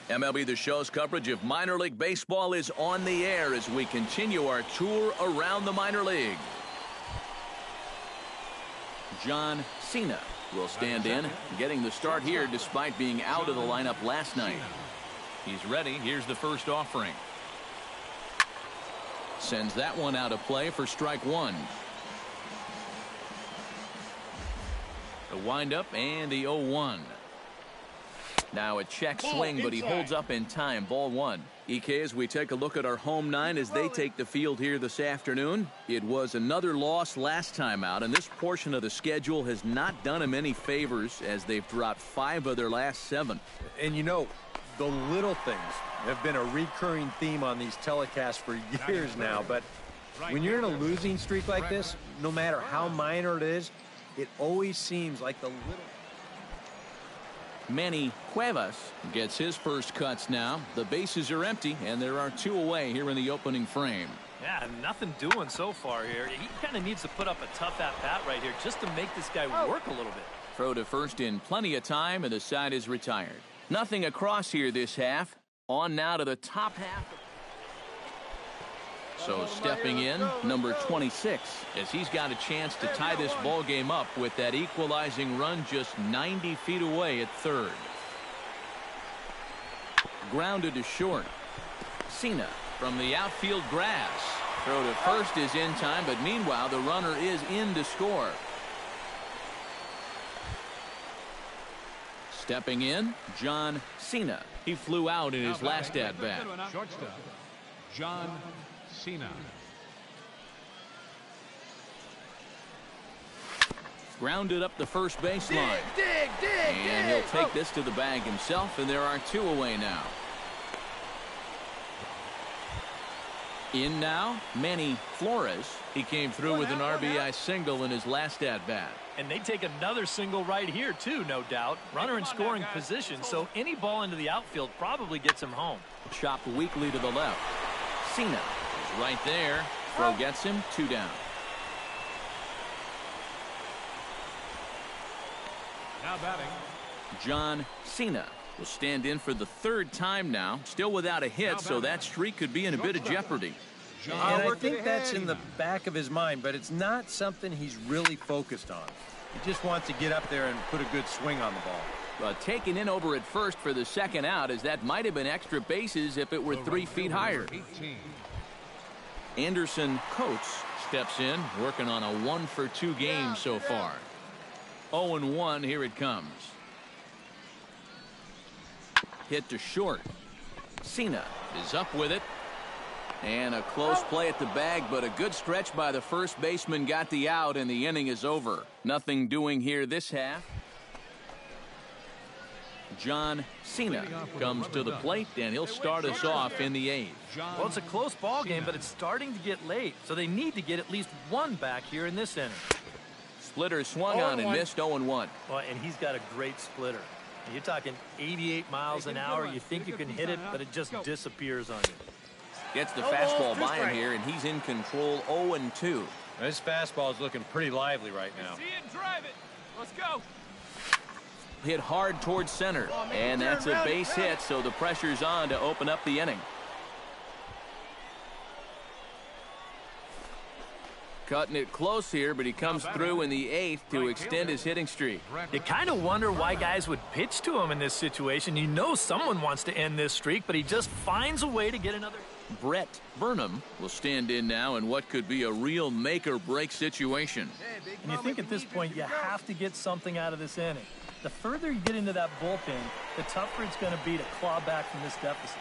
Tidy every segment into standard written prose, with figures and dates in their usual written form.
MLB The Show's coverage of minor league baseball is on the air as we continue our tour around the minor leagues. John Cena will stand in, getting the start here despite being out of the lineup last night. He's ready. Here's the first offering. Sends that one out of play for strike one. The windup and the 0-1. Now a check swing, but he holds up in time. Ball one. EK, as we take a look at our home nine as they take the field here this afternoon. It was another loss last time out, and this portion of the schedule has not done them any favors as they've dropped 5 of their last 7. And you know, the little things have been a recurring theme on these telecasts for years now, but when you're in a losing streak like this, no matter how minor it is, it always seems like the little... Manny Cuevas gets his first cuts now. The bases are empty, and there are 2 away here in the opening frame. Yeah, nothing doing so far here. He kind of needs to put up a tough at-bat right here just to make this guy work a little bit. Throw to first in plenty of time, and the side is retired. Nothing across here this half. On now to the top half. So stepping in, number 26, as he's got a chance to tie this ball game up with that equalizing run just 90 feet away at third. Grounded to short. Cena from the outfield grass. Throw to first is in time, but meanwhile the runner is in to score. Stepping in, John Cena. He flew out in his last at-bat. Shortstop, John Cena. Grounded up the first baseline. And he'll take this to the bag himself, and there are 2 away now. In now, Manny Flores. He came through with an RBI single in his last at-bat. And they take another single right here, too, no doubt. Runner in scoring position, so any ball into the outfield probably gets him home. Chopped weakly to the left. Cena is right there. Throw gets him, 2 down. Now batting, John Cena will stand in for the 3rd time now. Still without a hit, so that streak could be in a bit of jeopardy. And I think that's in the back of his mind, but it's not something he's really focused on. He just wants to get up there and put a good swing on the ball. But taken in over at first for the second out, as that might have been extra bases if it were 3 feet higher. 18. Anderson Coates steps in, working on a 1-for-2 game so far. 0-1, here it comes. Hit to short. Cena is up with it. And a close play at the bag, but a good stretch by the first baseman got the out, and the inning is over. Nothing doing here this half. John Cena comes to the plate, and he'll start us off in the 8th. Well, it's a close ball game, but it's starting to get late, so they need to get at least 1 back here in this inning. Splitter swung on and missed 0-1. Well, and he's got a great splitter. You're talking 88 miles an hour. You think you can hit it, but it just disappears on you. Gets the fastball by him here, and he's in control. 0-2. This fastball is looking pretty lively right now. See it, drive it. Let's go. Hit hard towards center, and that's a base hit, so the pressure's on to open up the inning. Cutting it close here, but he comes through in the 8th to extend his hitting streak. You kind of wonder why guys would pitch to him in this situation. You know someone wants to end this streak, but he just finds a way to get another. Brett Burnham will stand in now in what could be a real make-or-break situation. And you think at this point you have to get something out of this inning. The further you get into that bullpen, the tougher it's going to be to claw back from this deficit.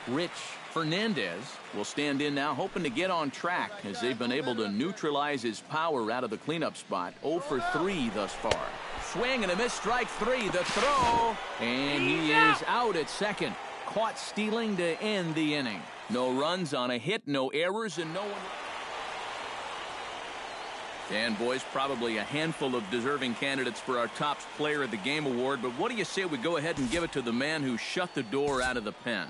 Rich Fernandez will stand in now, hoping to get on track as they've been able to neutralize his power out of the cleanup spot. 0 for 3 thus far. Swing and a miss, strike 3. The throw, and he is out at second. Caught stealing to end the inning. No runs on a hit, no errors, and no one. And, boys, probably a handful of deserving candidates for our top player of the game award, but what do you say we go ahead and give it to the man who shut the door out of the pen?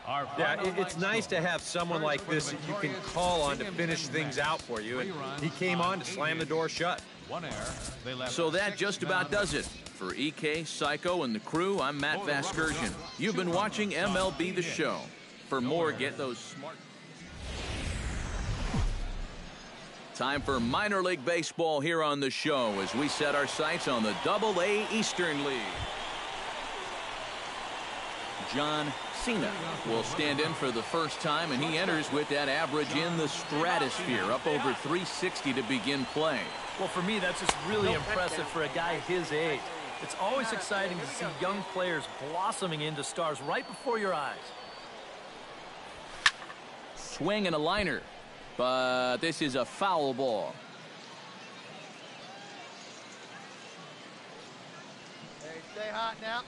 Yeah, it's nice to have someone like this that you can call on to finish things out for you, and he came on to slam the door shut. 1 error. They left So that 6 just men about on does base. it. For EK, Psycho, and the crew, I'm Matt Vasgersian. You've been watching MLB The Show. For more, get those smart... Time for minor league baseball here on the show as we set our sights on the Double-A Eastern League. John Cena will stand in for the first time, and he enters with that average in the stratosphere, up over 360 to begin play. Well, for me, that's just really impressive for a guy his age. It's always exciting to see young players blossoming into stars right before your eyes. Swing and a liner, but this is a foul ball. Hey, stay hot now.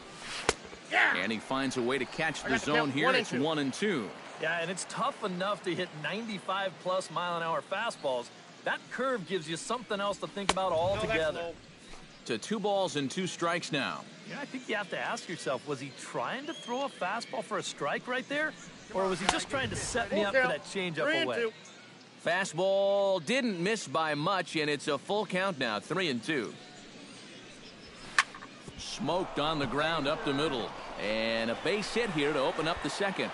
And he finds a way to catch the zone here. It's 1-2. Yeah, and it's tough enough to hit 95+ mile-an-hour fastballs. That curve gives you something else to think about altogether. To 2 balls and 2 strikes now. Yeah, I think you have to ask yourself, was he trying to throw a fastball for a strike right there? Or was he just trying to set me up for that changeup away? Fastball didn't miss by much, and it's a full count now, 3-2. Smoked on the ground up the middle. And a base hit here to open up the second.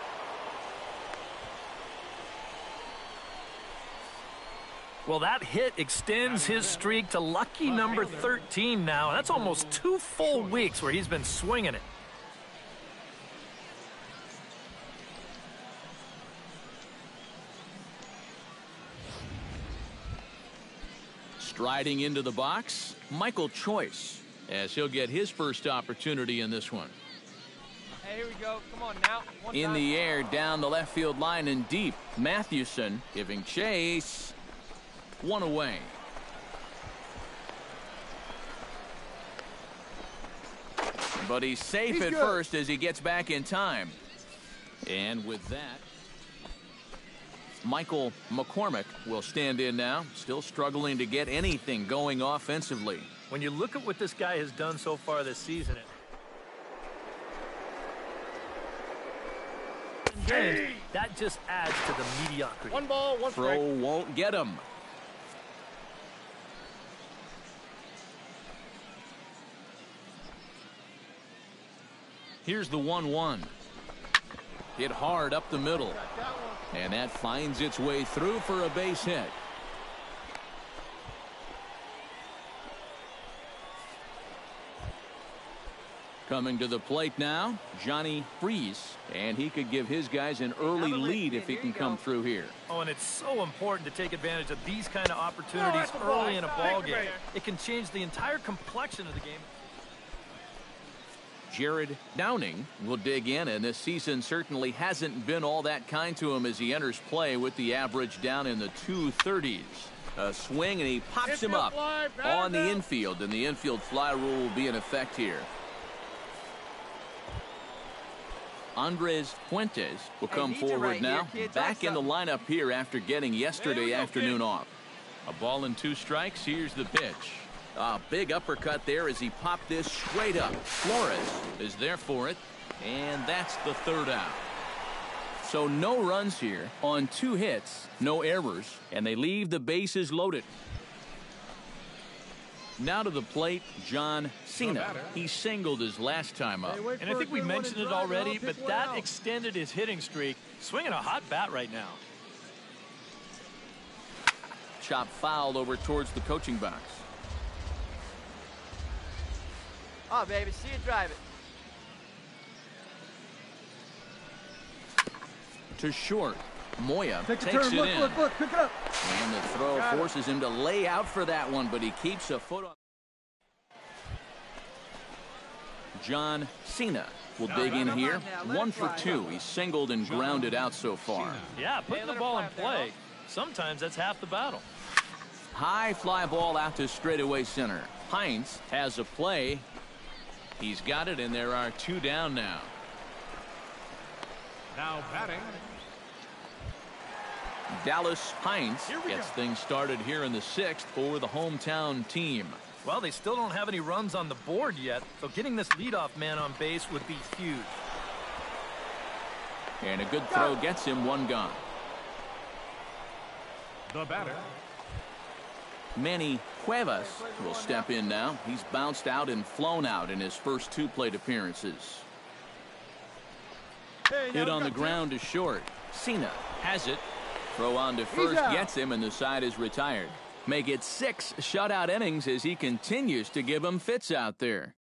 Well, that hit extends his streak to lucky number 13 now. That's almost 2 full weeks where he's been swinging it. Striding into the box, Michael Choice, as he'll get his first opportunity in this one. Hey, here we go. Come on now. In the air, down the left field line and deep. Mathewson giving chase. 1 away. But he's safe at first as he gets back in time. And with that, Michael McCormick will stand in now, still struggling to get anything going offensively. When you look at what this guy has done so far this season, that just adds to the mediocrity. 1 ball, 1 strike. Throw won't get him. Here's the 1-1. Hit hard up the middle. And that finds its way through for a base hit. Coming to the plate now, Johnny Freese. And he could give his guys an early lead if he can come through here. Oh, and it's so important to take advantage of these kind of opportunities early in a ball game. It can change the entire complexion of the game. Jared Downing will dig in, and this season certainly hasn't been all that kind to him as he enters play with the average down in the 230s. A swing, and he pops him up on the infield, and the infield fly rule will be in effect here. Andres Fuentes will come forward now, back in the lineup here after getting yesterday afternoon off. A ball and 2 strikes. Here's the pitch. A big uppercut there as he popped this straight up. Flores is there for it, and that's the 3rd out. So no runs here on 2 hits, no errors, and they leave the bases loaded. Now to the plate, John Cena. He singled his last time up. And I think we mentioned it already, but that extended his hitting streak. Swinging a hot bat right now. Chop foul over towards the coaching box. Oh, baby, see you drive it. To short. Moya takes it in. Look, pick it up. And the throw forces him to lay out for that one, but he keeps a foot on. John Cena will dig in here. 1 for 2. He's singled and grounded out so far. Yeah, putting the ball in play, sometimes that's half the battle. High fly ball out to straightaway center. Hines has a play. He's got it, and there are 2 down now. Now batting. Dallas Hines gets things started here in the 6th for the hometown team. Well, they still don't have any runs on the board yet, so getting this leadoff man on base would be huge. And a good throw gets him 1 gone. The batter. Manny Cuevas will step in now. He's bounced out and flown out in his first 2 plate appearances. Hit on the ground to short. Cena has it. Throw on to first gets him, and the side is retired. Make it 6 shutout innings as he continues to give him fits out there.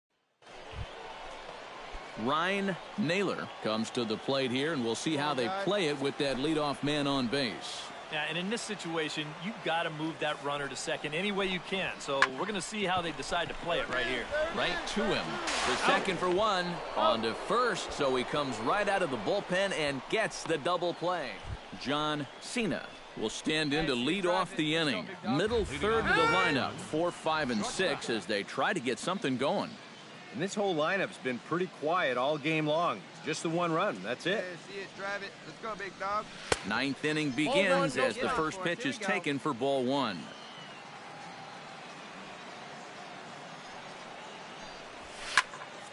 Ryan Naylor comes to the plate here, and we'll see how they play it with that leadoff man on base. Yeah, and in this situation, you've got to move that runner to second any way you can. So we're going to see how they decide to play it right here. Right to him. The second for 1. On to first, so he comes right out of the bullpen and gets the double play. John Cena will stand in to lead off the inning. Middle third of the lineup, 4, 5, and 6 as they try to get something going. And this whole lineup's been pretty quiet all game long. Just the 1 run. That's it. See it, drive it. Let's go, big dog. 9th inning begins as the first pitch is taken for ball 1.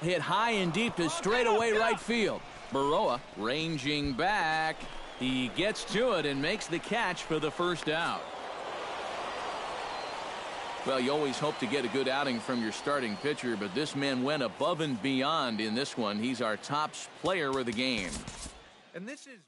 Hit high and deep to straightaway right field. Baroa ranging back. He gets to it and makes the catch for the first out. Well, you always hope to get a good outing from your starting pitcher, but this man went above and beyond in this one. He's our top player of the game. And this is...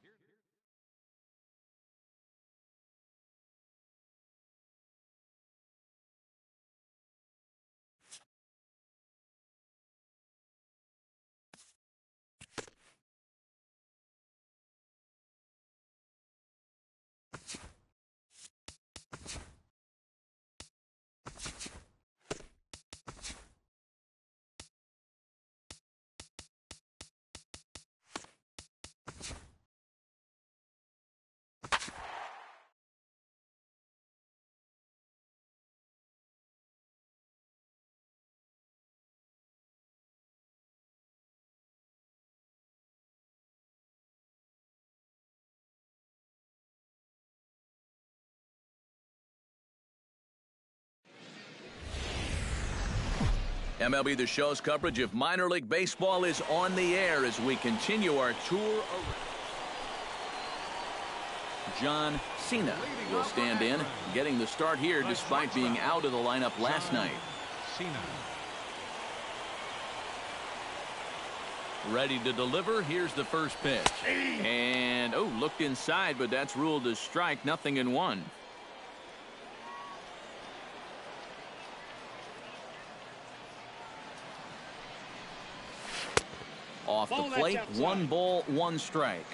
MLB The Show's coverage of minor league baseball is on the air as we continue our tour. John Cena will stand in, getting the start here despite being out of the lineup last night. Cena. Ready to deliver. Here's the first pitch. And, looked inside, but that's ruled as strike. 0-1. Off the plate, 1 ball, 1 strike.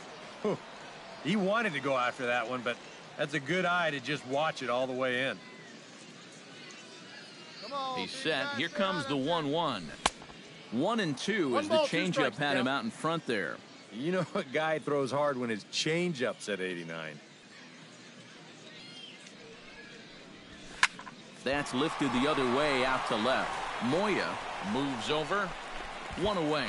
He wanted to go after that one, but that's a good eye to just watch it all the way in. He's set. Here comes the 1-1. 1-2 as the changeup had him out in front there. You know a guy throws hard when his changeup's at 89. That's lifted the other way out to left. Moya moves over. 1 away.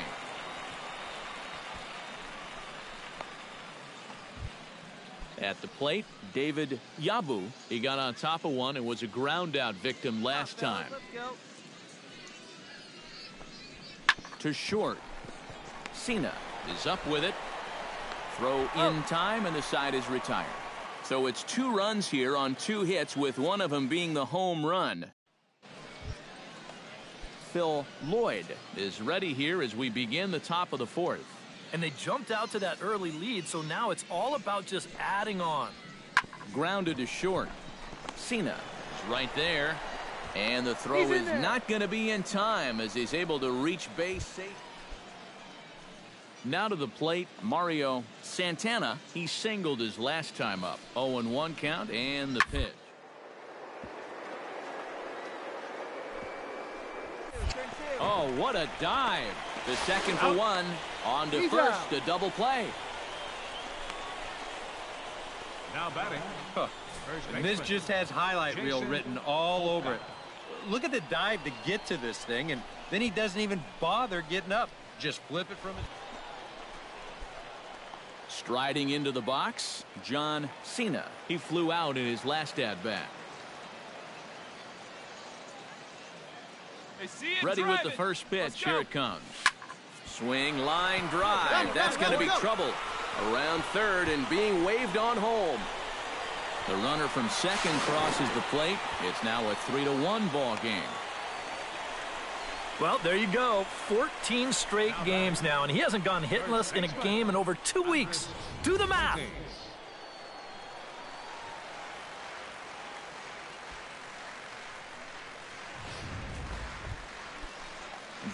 At the plate, David Yabu. He got on top of one and was a ground out victim last time. Let's go. To short. Cena is up with it. Throw in time, and the side is retired. So it's 2 runs here on 2 hits, with one of them being the home run. Phil Lloyd is ready here as we begin the top of the 4th. And they jumped out to that early lead, so now it's all about just adding on. Grounded to short. Cena is right there. And the throw is not going to be in time as he's able to reach base safe. Now to the plate, Mario Santana. He singled his last time up. 0-1 count and the pitch. Oh, what a dive. The second for 1. On to first, a double play. Now batting. And this just has highlight reel written all over it. Look at the dive to get to this thing, and then he doesn't even bother getting up. Just flip it from his... Striding into the box, John Cena. He flew out in his last at-bat. Ready with the first pitch. Here it comes. Swing, line drive. That's going to be trouble. Around third and being waved on home. The runner from second crosses the plate. It's now a 3-1 ball game. Well, there you go. 14 straight games now, and he hasn't gone hitless in a game in over 2 weeks. Do the math.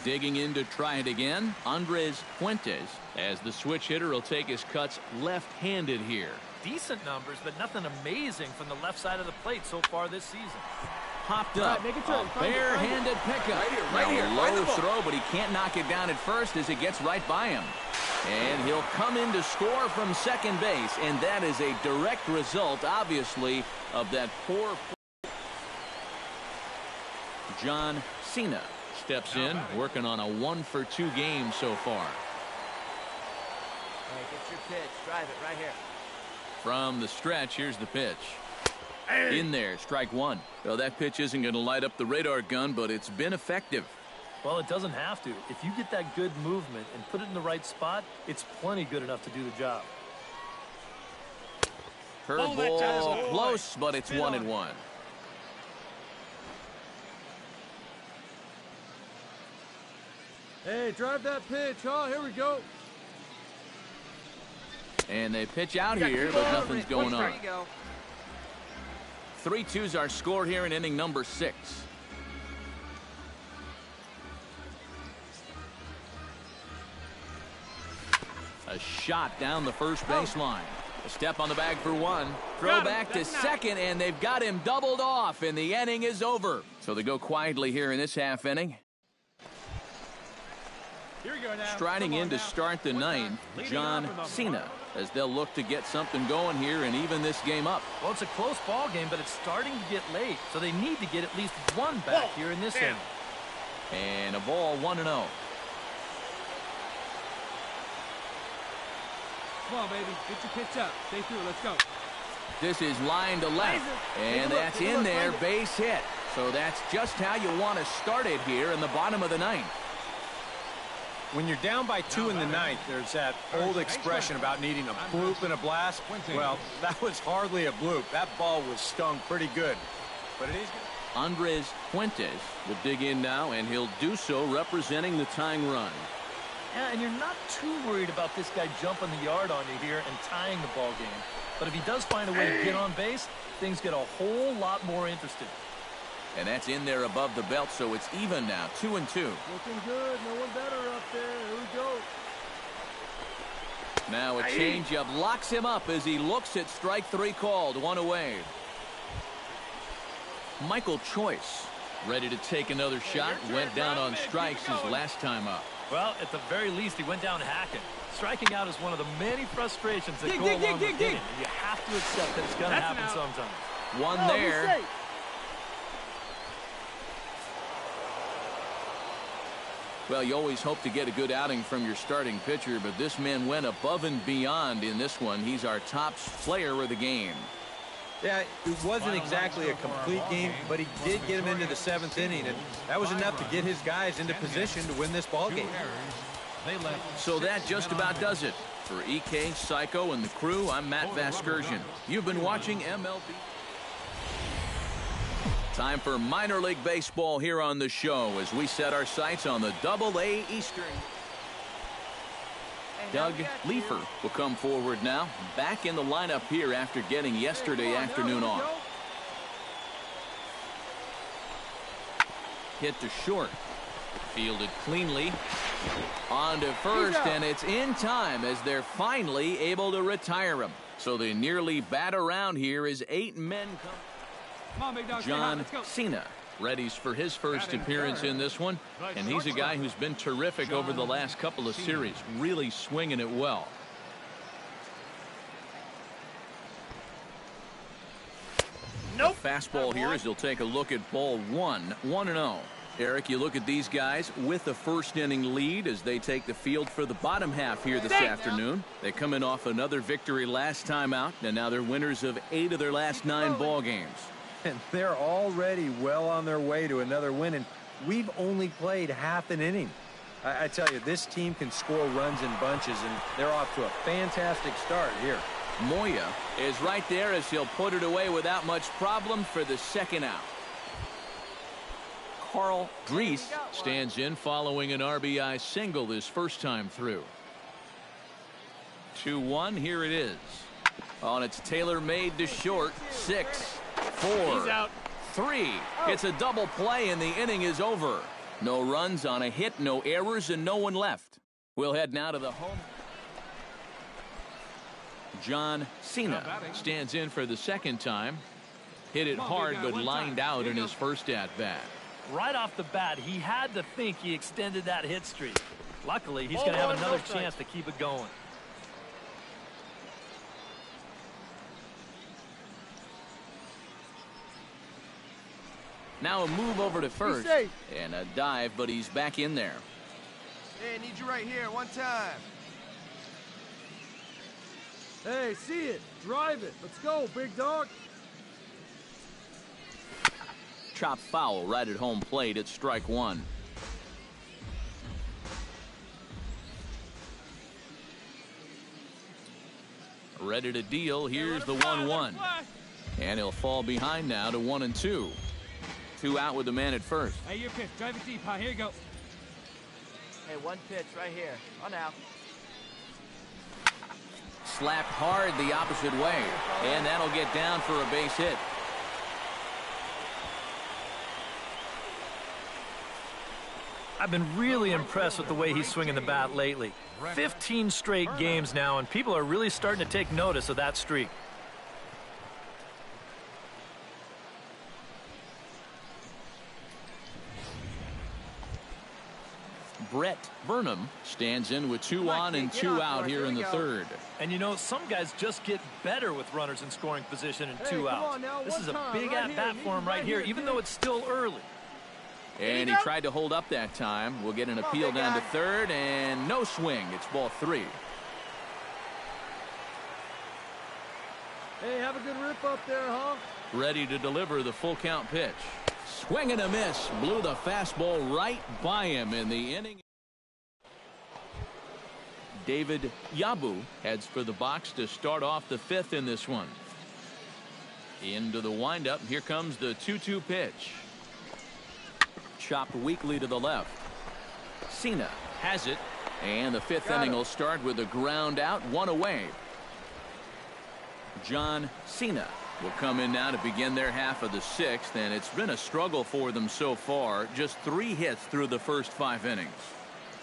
Digging in to try it again, Andres Fuentes, as the switch hitter will take his cuts left-handed here. Decent numbers, but nothing amazing from the left side of the plate so far this season. Popped up, a bare-handed pickup. Right here. Low throw, but he can't knock it down at first as it gets right by him. And he'll come in to score from second base, and that is a direct result, obviously, of that poor. John Cena steps in, working on a 1-for-2 game so far. Hey, get your pitch. Drive it right here. From the stretch, here's the pitch. In there, strike one. Well, that pitch isn't going to light up the radar gun, but it's been effective. Well, it doesn't have to. If you get that good movement and put it in the right spot, it's plenty good enough to do the job. Curveball close, but it's 1-1. Hey, drive that pitch. Oh, here we go. And they pitch out here, but nothing's going on. There you go. 3-2's our score here in inning number 6. A shot down the first baseline. A step on the bag for one. Throw back to second, and they've got him doubled off, and the inning is over. So they go quietly here in this half inning. Here we go now. Striding in to start the ninth, John Cena, as they'll look to get something going here and even this game up. Well, it's a close ball game, but it's starting to get late, so they need to get at least one back here in this inning. And a ball, 1-0. Come on, baby. Get your pitch up. Stay through. Let's go. This is line to left, and that's in there, base hit. So that's just how you want to start it here in the bottom of the ninth. When you're down by 2 in the ninth, there's that old expression about needing a bloop and a blast. Well, that was hardly a bloop. That ball was stung pretty good. But it is good. Andres Fuentes will dig in now, and he'll do so representing the tying run. Yeah, and you're not too worried about this guy jumping the yard on you here and tying the ball game. But if he does find a way to get on base, things get a whole lot more interesting. And that's in there above the belt, so it's even now, 2-2. Looking good. No one better up there. Here we go. Now a changeup locks him up as he looks at strike 3 called, 1 away. Michael Choice, ready to take another shot, went down on strikes his last time up. Well, at the very least, he went down hacking. Striking out is one of the many frustrations that go along with hitting. And you have to accept that it's going to happen sometimes. One there. Well, you always hope to get a good outing from your starting pitcher, but this man went above and beyond in this one. He's our top player of the game. Yeah, it wasn't exactly a complete game, but he did get him into the 7th inning, and that was enough to get his guys into position to win this ball game. So that just about does it. For EK, Psycho, and the crew, I'm Matt Vasgersian. You've been watching MLB. Time for minor league baseball here on the show as we set our sights on the Double-A Eastern. Doug Leefer will come forward now, back in the lineup here after getting yesterday afternoon off. Hit to short. Fielded cleanly. On to first, and it's in time as they're finally able to retire him. So they nearly bat around here as 8 men come. John Cena readies for his first appearance in this one, and he's a guy who's been terrific over the last couple of series, really swinging it well. Nope. Fastball here as he'll take a look at ball 1, 1-0. Eric, you look at these guys with the first inning lead as they take the field for the bottom half here this afternoon. They come in off another victory last time out, and now they're winners of 8 of their last 9 ball games. And they're already well on their way to another win, and we've only played half an inning. I tell you, this team can score runs in bunches, and they're off to a fantastic start here. Moya is right there as he'll put it away without much problem for the second out. Carl Dries stands in following an RBI single his first time through. 2-1, here it is. Oh, and it's tailor-made to short. 6, 4, He's out. 3. It's a double play and the inning is over. No runs on a hit, no errors, and no one left. We'll head now to the home. John Cena stands in for the second time. Hit it hard but lined out in his first at-bat. Right off the bat, he had to think he extended that hit streak. Luckily, he's going to have another chance to keep it going. Now a move over to first. And a dive, but he's back in there. Hey, I need you right here, one time. Hey, see it. Drive it. Let's go, big dog. Chop foul right at home plate at strike one. Ready to deal. Here's the 1-1. And he'll fall behind now to 1-2. 2 out with the man at first. Hey, your pitch. Drive it deep, huh? Here you go. Hey, one pitch right here. On out. Slapped hard the opposite way. And that'll get down for a base hit. I've been really impressed with the way he's swinging the bat lately. 15 straight games now, and people are really starting to take notice of that streak. Brett Burnham stands in with 2 on and 2 out here in the third. And you know, some guys just get better with runners in scoring position and 2 outs. This is a big at-bat for him right here, even though it's still early. And he tried to hold up that time. We'll get an appeal down to third, and no swing. It's ball 3. Hey, have a good rip up there, huh? Ready to deliver the full count pitch. Swing and a miss. Blew the fastball right by him in the inning. David Yabu heads for the box to start off the 5th in this one. Into the windup. Here comes the 2-2 pitch. Chopped weakly to the left. Cena has it. And the 5th inning will start with a ground out, 1 away. John Cena will come in now to begin their half of the 6th, and it's been a struggle for them so far. Just 3 hits through the first 5 innings.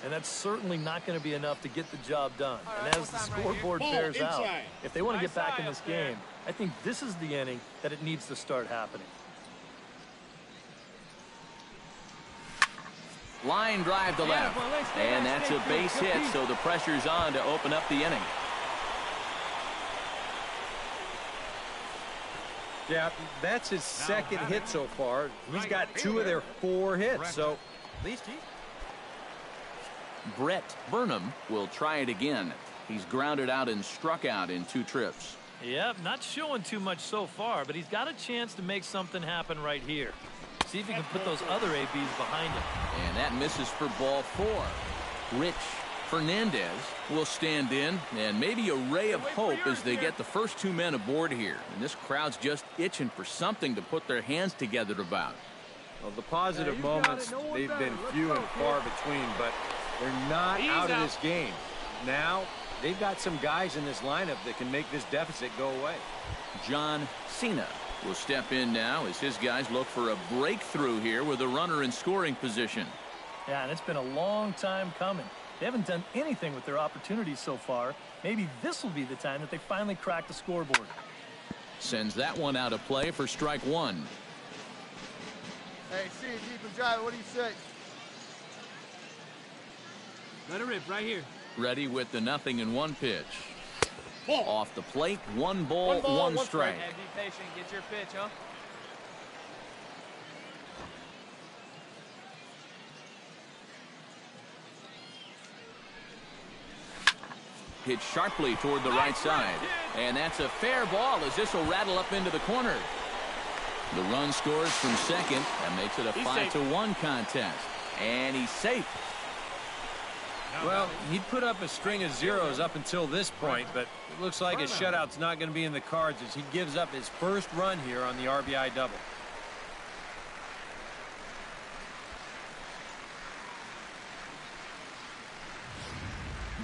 And that's certainly not going to be enough to get the job done. And as the scoreboard bears out, if they want to get back in this game, I think this is the inning that it needs to start happening. Line drive to left. And that's a base hit, so the pressure's on to open up the inning. Yeah, that's his second hit so far. He's got 2 of their 4 hits, so at least he... Brett Burnham will try it again. He's grounded out and struck out in 2 trips. Yep, not showing too much so far, but he's got a chance to make something happen right here. See if he can put those other ABs behind him. And that misses for ball 4. Rich Fernandez will stand in, and maybe a ray of hope as they get the first 2 men aboard here. And this crowd's just itching for something to put their hands together about. Well, the positive moments, they've been few and far between, but they're not out of this game. Now, they've got some guys in this lineup that can make this deficit go away. John Cena will step in now as his guys look for a breakthrough here with a runner in scoring position. Yeah, and it's been a long time coming. They haven't done anything with their opportunities so far. Maybe this will be the time that they finally crack the scoreboard. Sends that one out of play for strike 1. Hey, see you deep and drive. What do you say? Let it rip right here. Ready with the 0-1 pitch. Off the plate, 1 ball, 1 strike. Hey, be patient. Get your pitch, huh? Hit sharply toward the right side. And that's a fair ball as this will rattle up into the corner. The run scores from second. That makes it a 5-1 contest. And he's safe. Well, he'd put up a string of zeros up until this point, but it looks like his shutout's not going to be in the cards as he gives up his first run here on the RBI double.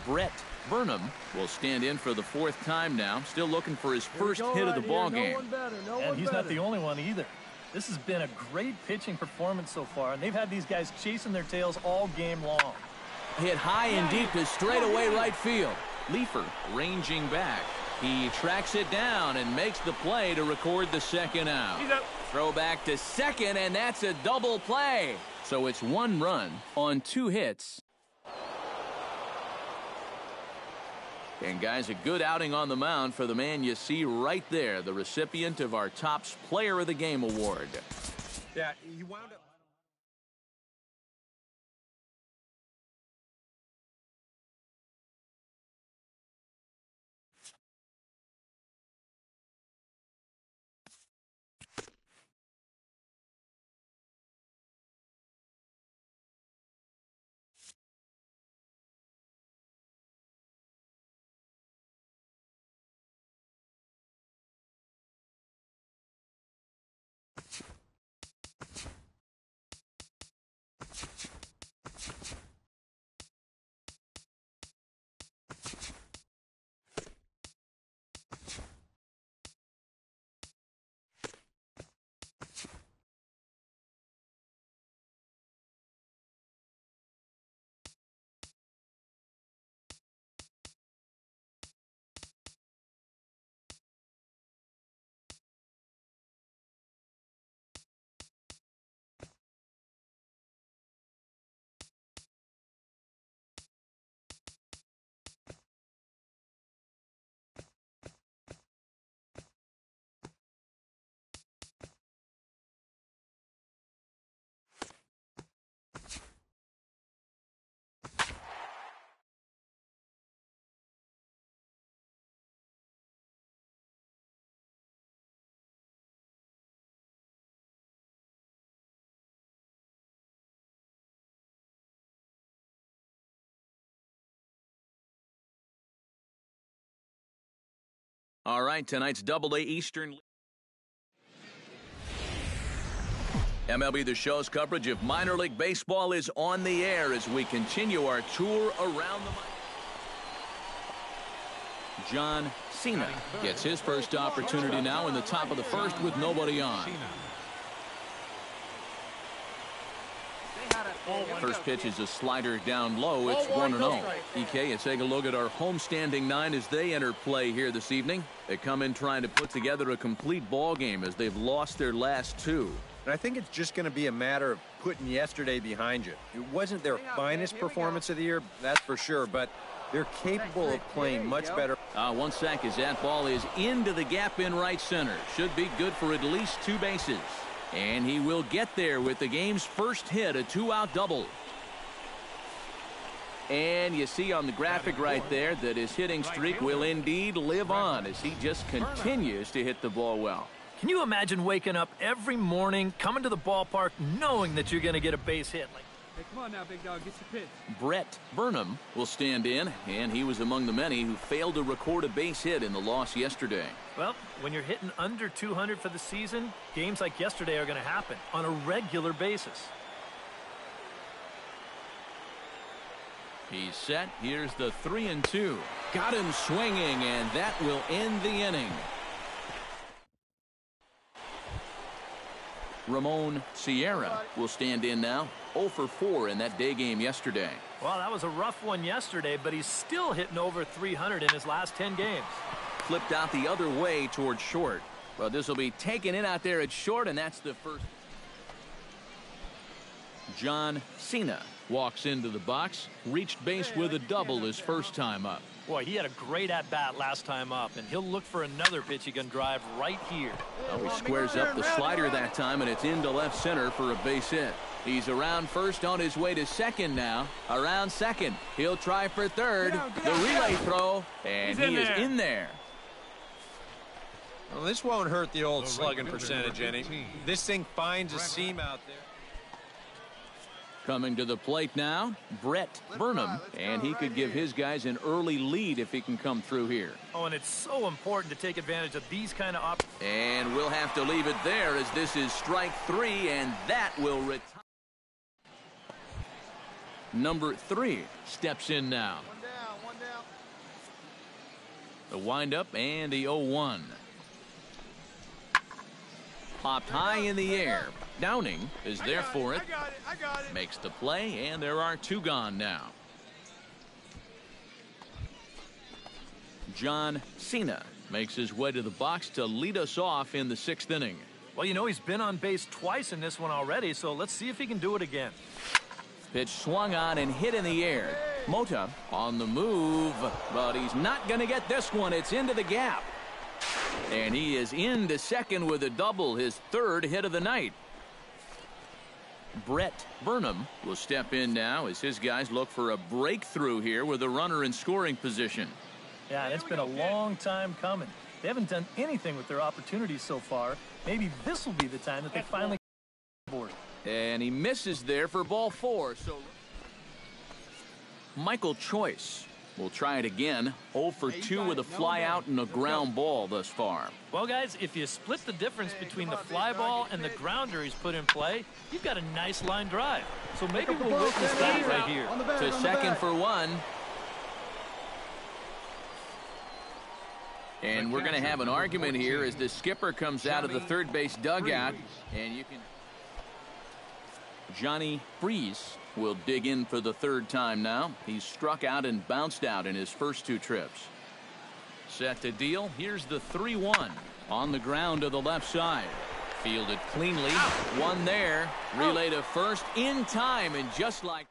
Brett Burnham will stand in for the fourth time now, still looking for his first hit of the ball game. And he's not the only one either. This has been a great pitching performance so far, and they've had these guys chasing their tails all game long. Hit high and deep to straightaway right field. Leefer ranging back. He tracks it down and makes the play to record the second out. Throw back to second, and that's a double play. So it's 1 run on 2 hits. And guys, a good outing on the mound for the man you see right there, the recipient of our Topps Player of the Game award. Yeah, he wound up. All right, tonight's Double-A Eastern MLB The Show's coverage of minor league baseball is on the air as we continue our tour around the John Cena gets his first opportunity now in the top of the first with nobody on. First pitch is a slider down low. It's 1-0. EK, let's take a look at our home-standing 9 as they enter play here this evening. They come in trying to put together a complete ball game as they've lost their last 2. And I think it's just going to be a matter of putting yesterday behind you. It wasn't their finest performance of the year, that's for sure, but they're capable of playing much better. 1 sack as that ball is into the gap in right center. Should be good for at least 2 bases. And he will get there with the game's first hit, a 2-out double. And you see on the graphic right there that his hitting streak will indeed live on as he just continues to hit the ball well. Can you imagine waking up every morning, coming to the ballpark, knowing that you're going to get a base hit? Hey, come on now, big dog, get your pitch. Brett Burnham will stand in, and he was among the many who failed to record a base hit in the loss yesterday. Well, when you're hitting under 200 for the season, games like yesterday are going to happen on a regular basis. He's set. Here's the 3-2. Got him swinging, and that will end the inning. Ramon Sierra will stand in now. 0 for 4 in that day game yesterday. Well, that was a rough one yesterday, but he's still hitting over 300 in his last 10 games. Flipped out the other way towards short. Well, this will be taken in out there at short, and that's the first. John Cena walks into the box, reached base with a double his first time up. Boy, he had a great at-bat last time up, and he'll look for another pitch he can drive right here. Well, he squares up the slider that time, and it's into left center for a base hit. He's around first, on his way to second now. Around second. He'll try for third. The relay throw, and he is in there. Well, this won't hurt the old slugging percentage any. This thing finds a seam out there. Coming to the plate now, Brett Burnham, and he could give his guys an early lead if he can come through here. Oh, and it's so important to take advantage of these kind of opportunities. And we'll have to leave it there as this is strike 3, and that will retire. Number 3 steps in now. One down. The windup and the 0-1. Popped high in the air. Downing is there for it. I got it. Makes the play, and there are 2 gone now. John Cena makes his way to the box to lead us off in the 6th inning. Well, you know, he's been on base twice in this one already, so let's see if he can do it again. Pitch swung on and hit in the air. Mota on the move, but he's not going to get this one. It's into the gap. And he is into second with a double, his 3rd hit of the night. Brett Burnham will step in now as his guys look for a breakthrough here with a runner in scoring position. Yeah, and it's been a long time coming. They haven't done anything with their opportunities so far. Maybe this will be the time that they finally get board. And he misses there for ball 4. So Michael Choice will try it again. 0 for 2 with a fly out and a ground ball thus far. Well, guys, if you split the difference between the fly ball and the grounder he's put in play, you've got a nice line drive. So maybe we'll witness that right here. To second for 1. And we're going to have an argument here as the skipper comes out of the third base dugout. And you can... Johnny Freeze will dig in for the 3rd time now. He's struck out and bounced out in his first 2 trips. Set to deal. Here's the 3-1 on the ground to the left side. Fielded cleanly. 1 there. Relay to first in time, and just like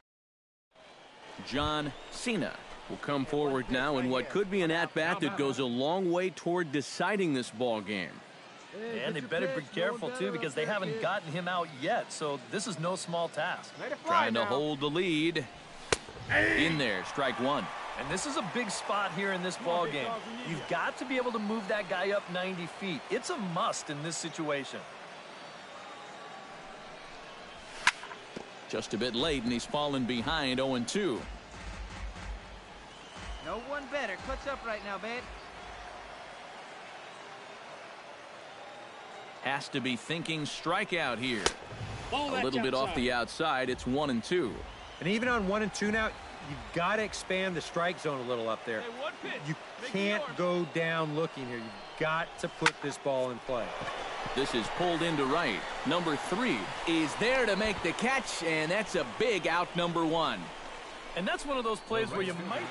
John Cena will come forward now in what could be an at-bat that goes a long way toward deciding this ball game. And they better be careful, too, because they haven't gotten him out yet. So this is no small task. Trying to hold the lead. In there, strike 1. And this is a big spot here in this ball game. You've got to be able to move that guy up 90 feet. It's a must in this situation. Just a bit late, and he's fallen behind 0-2. No one better. Clutch up right now, babe. Has to be thinking strikeout here. A little bit off the outside. It's 1-2. And even on 1 and 2 now, you've got to expand the strike zone a little up there. You can't go down looking here. You've got to put this ball in play. This is pulled into right. Number 3 is there to make the catch, and that's a big out, number 1. And that's one of those plays where you might be...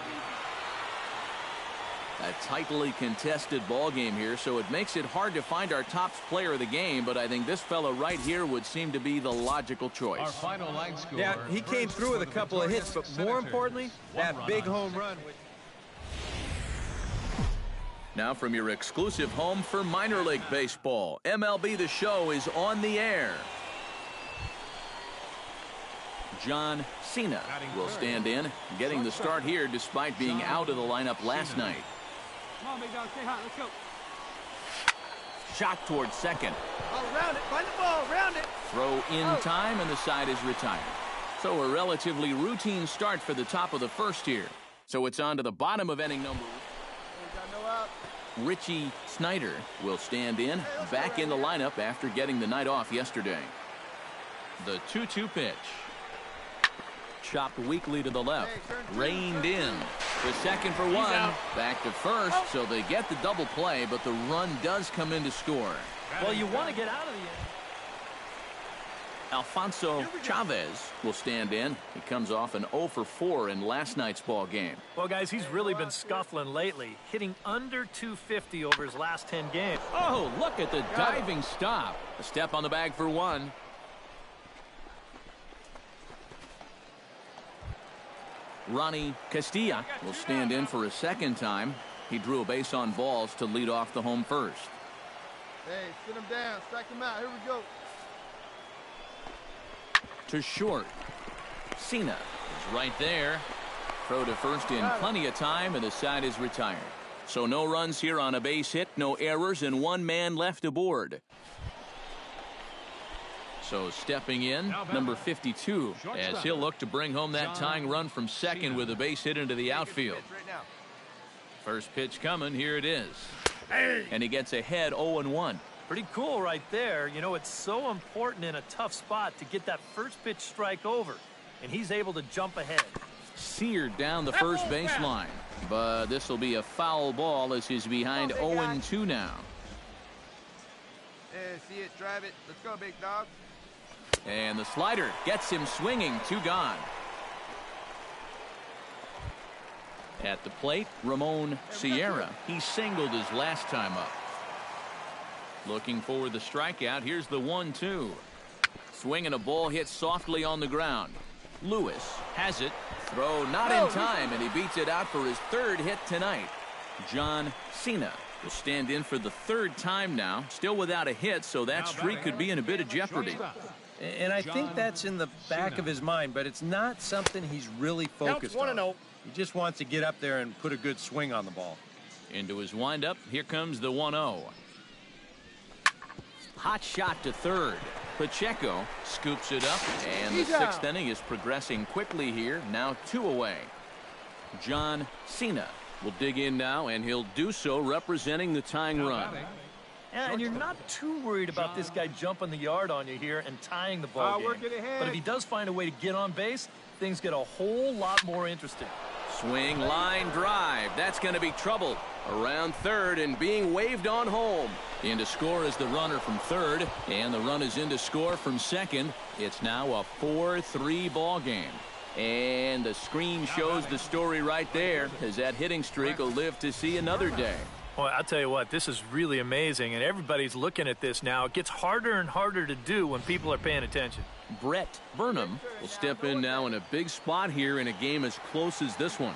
A tightly contested ball game here, so it makes it hard to find our top player of the game, but I think this fella right here would seem to be the logical choice. Our final line score. Yeah, he came through with a couple of hits, but more importantly, that big home run. Now from your exclusive home for minor league baseball, MLB The Show is on the air. John Cena will stand in, getting the start here despite being out of the lineup last night. Come on, big dog, stay hot. Let's go. Shot towards second. Oh, round it. Find the ball. Round it. Throw in time, and the side is retired. So a relatively routine start for the top of the first here. So it's on to the bottom of inning number 1. Richie Snyder will stand in, back in the lineup after getting the night off yesterday. The 2-2 pitch. Chopped weakly to the left. Reined in. The second for 1. Back to first, so they get the double play, but the run does come in to score. Well, you want to get out of the end. Alfonso Chavez will stand in. He comes off an 0 for 4 in last night's ball game. Well, guys, he's really been scuffling lately, hitting under 250 over his last 10 games. Oh, look at the diving stop. A step on the bag for 1. Ronnie Castilla will stand in for a second time. He drew a base on balls to lead off the home first. Hey, sit him down. Strike him out. Here we go. To short. Cena is right there. Throw to first in plenty of time, and the side is retired. So no runs here on a base hit, no errors, and 1 man left aboard. So stepping in, number 52, as he'll look to bring home that tying run from second with a base hit into the outfield. First pitch coming, here it is. And he gets ahead 0-1. Pretty cool right there. You know, it's so important in a tough spot to get that first pitch strike over. And he's able to jump ahead. Seared down the first baseline. But this will be a foul ball as he's behind 0-2 now. See it, drive it. Let's go, big dog. And the slider gets him swinging, 2 gone. At the plate, Ramon Sierra. He singled his last time up. Looking for the strikeout. Here's the 1-2. Swinging a ball hit softly on the ground. Lewis has it. Throw not in time, and he beats it out for his 3rd hit tonight. John Cena will stand in for the 3rd time now. Still without a hit, so that streak could be in a bit of jeopardy. And I think that's in the back of his mind, but it's not something he's really focused on. He just wants to get up there and put a good swing on the ball. Into his windup, here comes the 1-0. Hot shot to third. Pacheco scoops it up, and the 6th inning is progressing quickly here. Now 2 away. John Cena will dig in now, and he'll do so representing the tying run. Yeah, and you're not too worried about this guy jumping the yard on you here and tying the ball game. But if he does find a way to get on base, things get a whole lot more interesting. Swing, line, drive. That's going to be trouble. Around third and being waved on home. In to score is the runner from third, and the run is in to score from second. It's now a 4-3 ball game. And the screen shows the story right there, as that hitting streak will live to see another day. Well, I'll tell you what, this is really amazing, and everybody's looking at this now. It gets harder and harder to do when people are paying attention. Brett Burnham will step in now in a big spot here in a game as close as this one.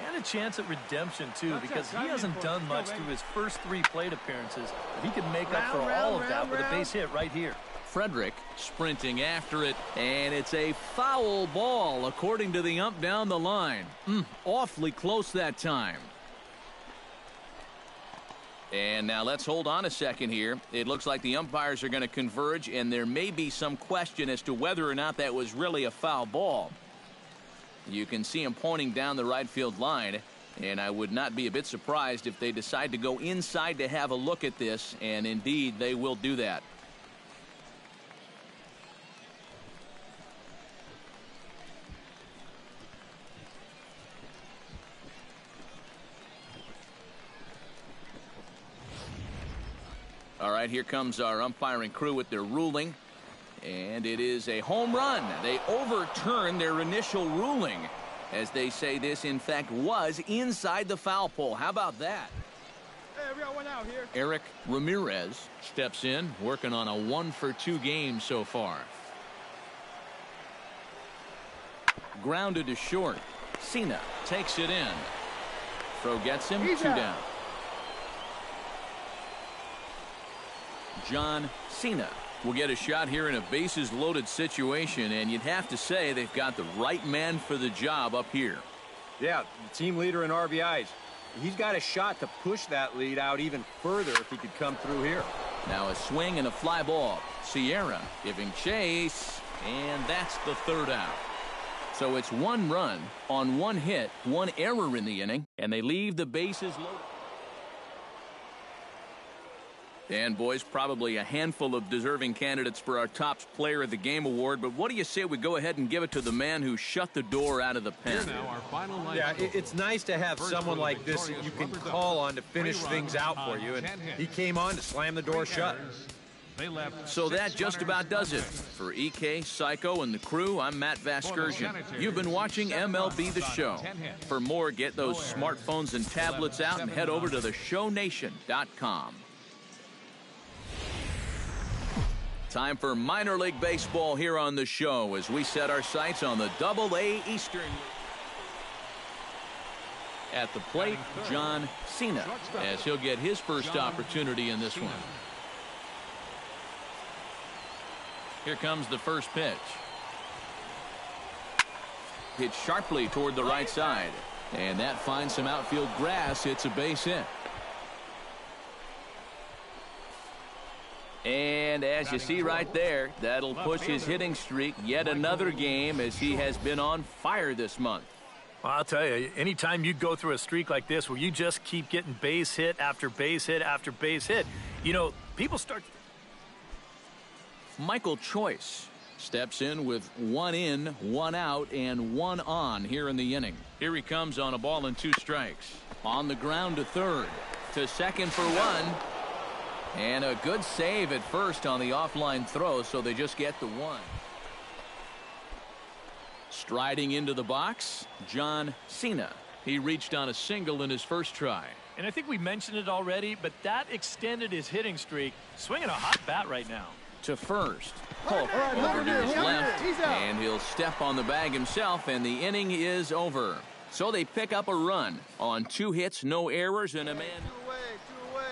And a chance at redemption, too, because he hasn't done much through his first 3 plate appearances. But he could make up for all of that with a base hit right here. Frederick sprinting after it, and it's a foul ball according to the ump down the line. Awfully close that time. And now let's hold on a second here. It looks like the umpires are going to converge, and there may be some question as to whether or not that was really a foul ball. You can see him pointing down the right field line, and I would not be a bit surprised if they decide to go inside to have a look at this, and indeed they will do that. All right, here comes our umpiring crew with their ruling. And it is a home run. They overturn their initial ruling, as they say this, in fact, was inside the foul pole. How about that? Hey, we got one out here. Eric Ramirez steps in, working on a 1-for-2 game so far. Grounded to short. Cena takes it in. Throw gets him, 2 down. John Cena will get a shot here in a bases-loaded situation, and you'd have to say they've got the right man for the job up here. Yeah, the team leader in RBIs. He's got a shot to push that lead out even further if he could come through here. Now a swing and a fly ball. Sierra giving chase, and that's the 3rd out. So it's 1 run on 1 hit, 1 error in the inning, and they leave the bases loaded. And, boys, probably a handful of deserving candidates for our top player of the game award. But what do you say we go ahead and give it to the man who shut the door out of the pen? Yeah, it's nice to have someone like this that you can call on to finish things out for you. And he came on to slam the door shut. So that just about does it. For EK, Psycho, and the crew, I'm Matt Vasgersian. You've been watching MLB The Show. For more, get those smartphones and tablets out and head over to theshownation.com. Time for minor league baseball here on the show as we set our sights on the Double-A Eastern. At the plate, John Cena, as he'll get his first opportunity in this one. Here comes the first pitch. Hit sharply toward the right side, and that finds some outfield grass. It's a base hit. And And as you see right there, that'll push his hitting streak yet another game as he has been on fire this month. Well, I'll tell you, anytime you go through a streak like this where you just keep getting base hit after base hit after base hit, you know, people start... Michael Choice steps in with 1 in, 1 out, and 1 on here in the inning. Here he comes on a ball and 2 strikes. On the ground to third. To second for 1. And a good save at first on the offline throw, so they just get the 1. Striding into the box, John Cena. He reached on a single in his first try. And I think we mentioned it already, but that extended his hitting streak. Swinging a hot bat right now. To first. Polk over to his left, and he'll step on the bag himself, and the inning is over. So they pick up a run on 2 hits, no errors, and a man. Two away.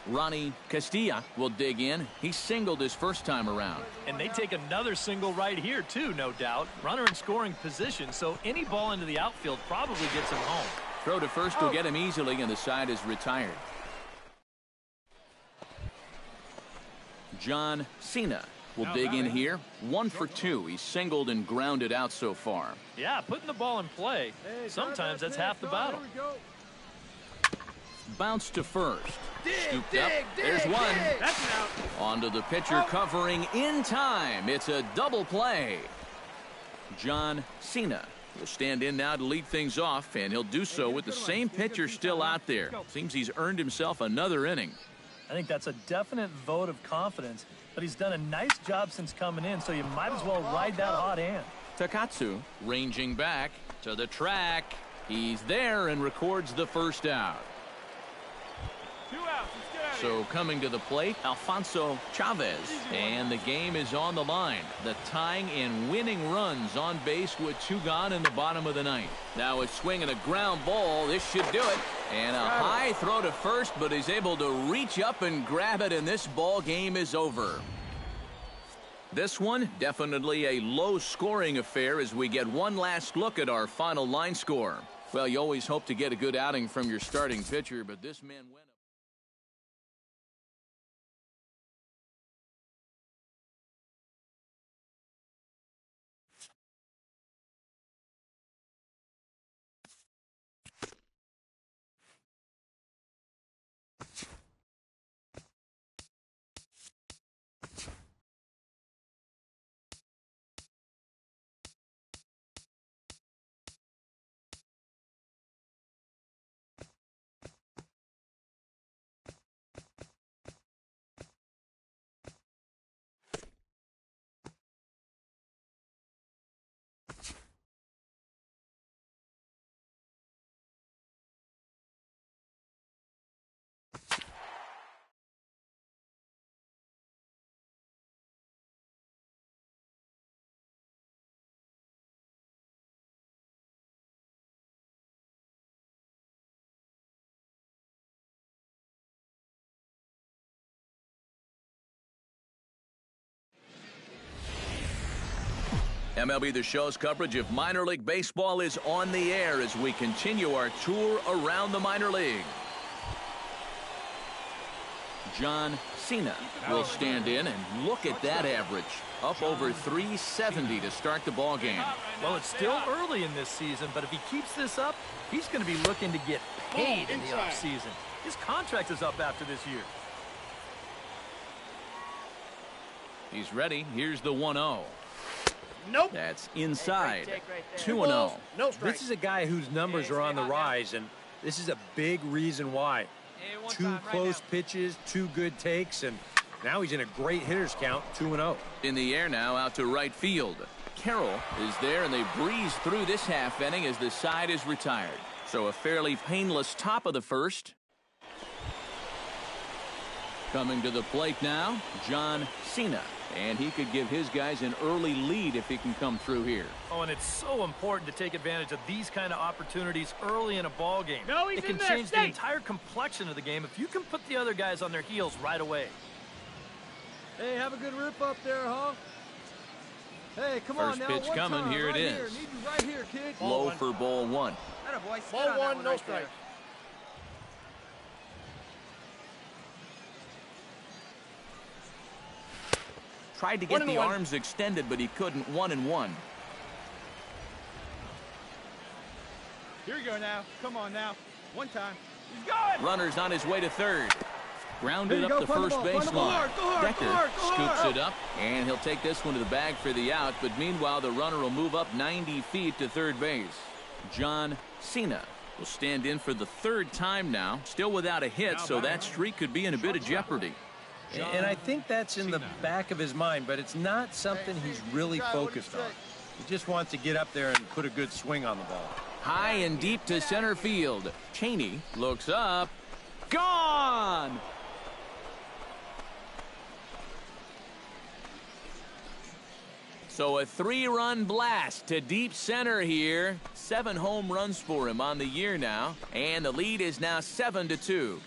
Ronnie Castilla will dig in. He singled his first time around. And they take another single right here, too, no doubt. Runner in scoring position, so any ball into the outfield probably gets him home. Throw to first will get him easily, and the side is retired. John Cena will dig in here. 1 for 2. He's singled and grounded out so far. Yeah, putting the ball in play. Sometimes that's half the battle. Bounce to first. Scooped up. There's 1. That's an out. Onto the pitcher covering in time. It's a double play. John Cena will stand in now to lead things off, and he'll do so with the same pitcher still out there. Seems he's earned himself another inning. I think that's a definite vote of confidence, but he's done a nice job since coming in, so you might as well ride that hot hand. Takatsu ranging back to the track. He's there and records the first out. 2 outs. Let's get out of here. So coming to the plate, Alfonso Chavez, and the game is on the line. The tying and winning runs on base with 2 gone in the bottom of the 9th. Now a swing and a ground ball. This should do it. And a high throw to first, but he's able to reach up and grab it, and this ball game is over. This one, definitely a low-scoring affair as we get one last look at our final line score. Well, you always hope to get a good outing from your starting pitcher, but this man went up. MLB The Show's coverage of minor league baseball is on the air as we continue our tour around the minor league. John Cena will stand in, and look at that average. Up over 370 to start the ball game. Well, it's still early in this season, but if he keeps this up, he's going to be looking to get paid in the offseason. His contract is up after this year. He's ready. Here's the 1-0. Nope. That's inside. Take right there. 2-0. No strike. This is a guy whose numbers are on the rise, and this is a big reason why. 2 close pitches, 2 good takes, and now he's in a great hitter's count, 2-0. In the air now, out to right field. Carroll is there, and they breeze through this half inning as the side is retired. So a fairly painless top of the first. Coming to the plate now, John Cena. And he could give his guys an early lead if he can come through here. Oh, and it's so important to take advantage of these kind of opportunities early in a ball game. No, he's it can in there. change Stay. the entire complexion of the game if you can put the other guys on their heels right away. Hey, have a good rip up there, huh? Hey, come on First now. pitch one coming. time, Here it right is. Here. Need you right here, kid. Low for ball 1. Ball 1, no strike. Tried to get the arms extended, but he couldn't. 1-1. Here you go now. Come on now. One time. He's going. Runner's on his way to third. Grounded up the first Go baseline. hard, Decker scoops it up, and he'll take this one to the bag for the out. But meanwhile, the runner will move up 90 feet to third base. John Cena will stand in for the third time now, still without a hit, so that streak could be in a bit of jeopardy. And I think that's in the back of his mind, but it's not something he's really focused on. He just wants to get up there and put a good swing on the ball. High and deep to center field. Cheney looks up. Gone! So a 3-run blast to deep center here. 7 home runs for him on the year now. And the lead is now 7-2.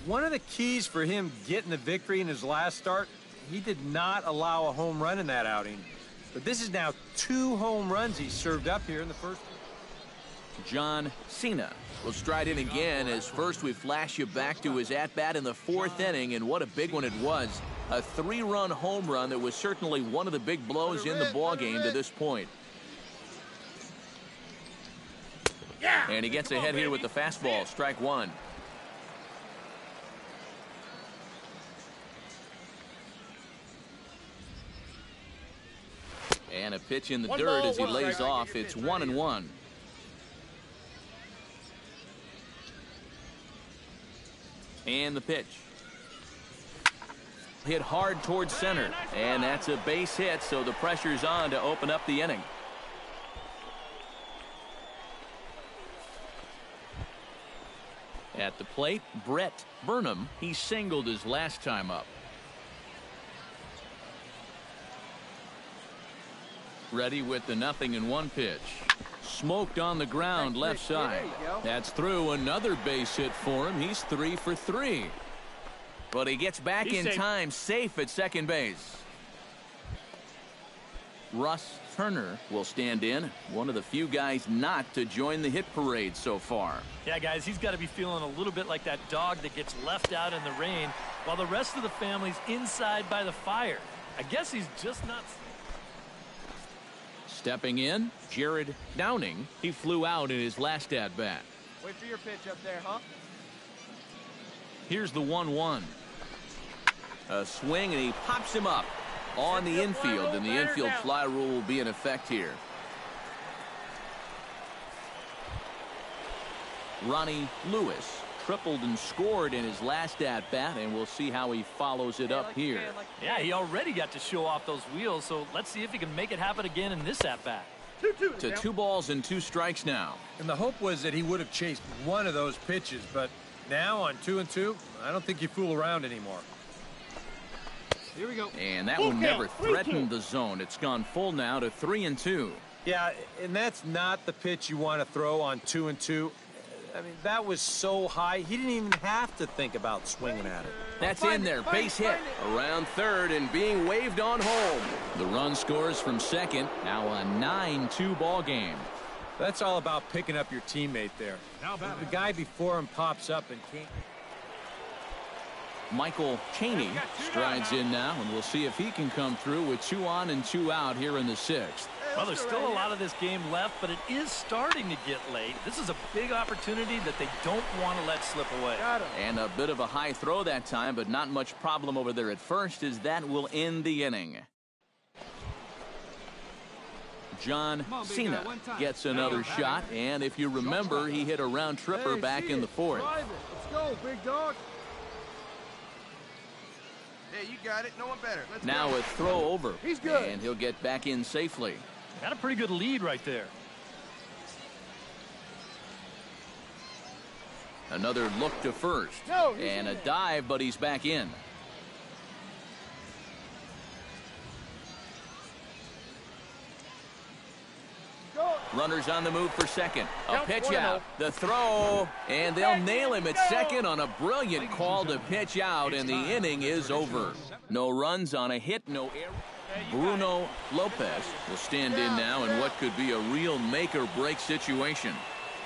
One of the keys for him getting the victory in his last start, he did not allow a home run in that outing. But this is now 2 home runs he served up here in the first. John Cena will stride in again as first we flash you back to his at-bat in the 4th inning, and what a big one it was. A 3-run home run that was certainly one of the big blows in the ballgame to this point. And he gets ahead here with the fastball, strike 1. And a pitch in the dirt as he lays off. It's 1-1. And the pitch. Hit hard towards center. And that's a base hit, so the pressure's on to open up the inning. At the plate, Brett Burnham. He singled his last time up. Ready with the 0-1 pitch. Smoked on the ground left side. That's through. Another base hit for him. He's 3 for 3. But he gets back in time, safe at second base. Russ Turner will stand in. One of the few guys not to join the hit parade so far. Yeah, guys, he's got to be feeling a little bit like that dog that gets left out in the rain while the rest of the family's inside by the fire. I guess he's just not... Stepping in, Jared Downing. He flew out in his last at-bat. Wait for your pitch up there, huh? Here's the 1-1. A swing, and he pops him up on the infield, and the infield fly rule will be in effect here. Ronnie Lewis tripled and scored in his last at-bat, and we'll see how he follows it up here. Yeah, he already got to show off those wheels, so let's see if he can make it happen again in this at-bat. To 2 balls and 2 strikes now. And the hope was that he would have chased one of those pitches, but now on 2-2, I don't think you fool around anymore. Here we go. And that one never threatened the zone. It's gone full now to 3-2. Yeah, and that's not the pitch you want to throw on 2-2. I mean, that was so high, he didn't even have to think about swinging at it. That's in there, base hit. Around third and being waved on home. The run scores from second. Now a 9-2 ball game. That's all about picking up your teammate there. The guy before him pops up and can't. Michael Cheney strides in now, and we'll see if he can come through with 2 on and 2 out here in the 6th. Well, there's still a lot of this game left, but it is starting to get late. This is a big opportunity that they don't want to let slip away. And a bit of a high throw that time, but not much problem over there at first, as that will end the inning. John Cena gets another shot, and if you remember, he hit a round tripper back in the 4th. Let's go, big dog. Yeah, you got it. No one better. Let's now go. a throw over. He's good. And he'll get back in safely. Got a pretty good lead right there. Another look to first. And a dive, but he's back in. Runners on the move for second. A pitch out. The throw. And they'll nail him at second on a brilliant call to pitch out, and the inning is over. No runs on a hit, no error. Bruno Lopez will stand in now in what could be a real make-or-break situation.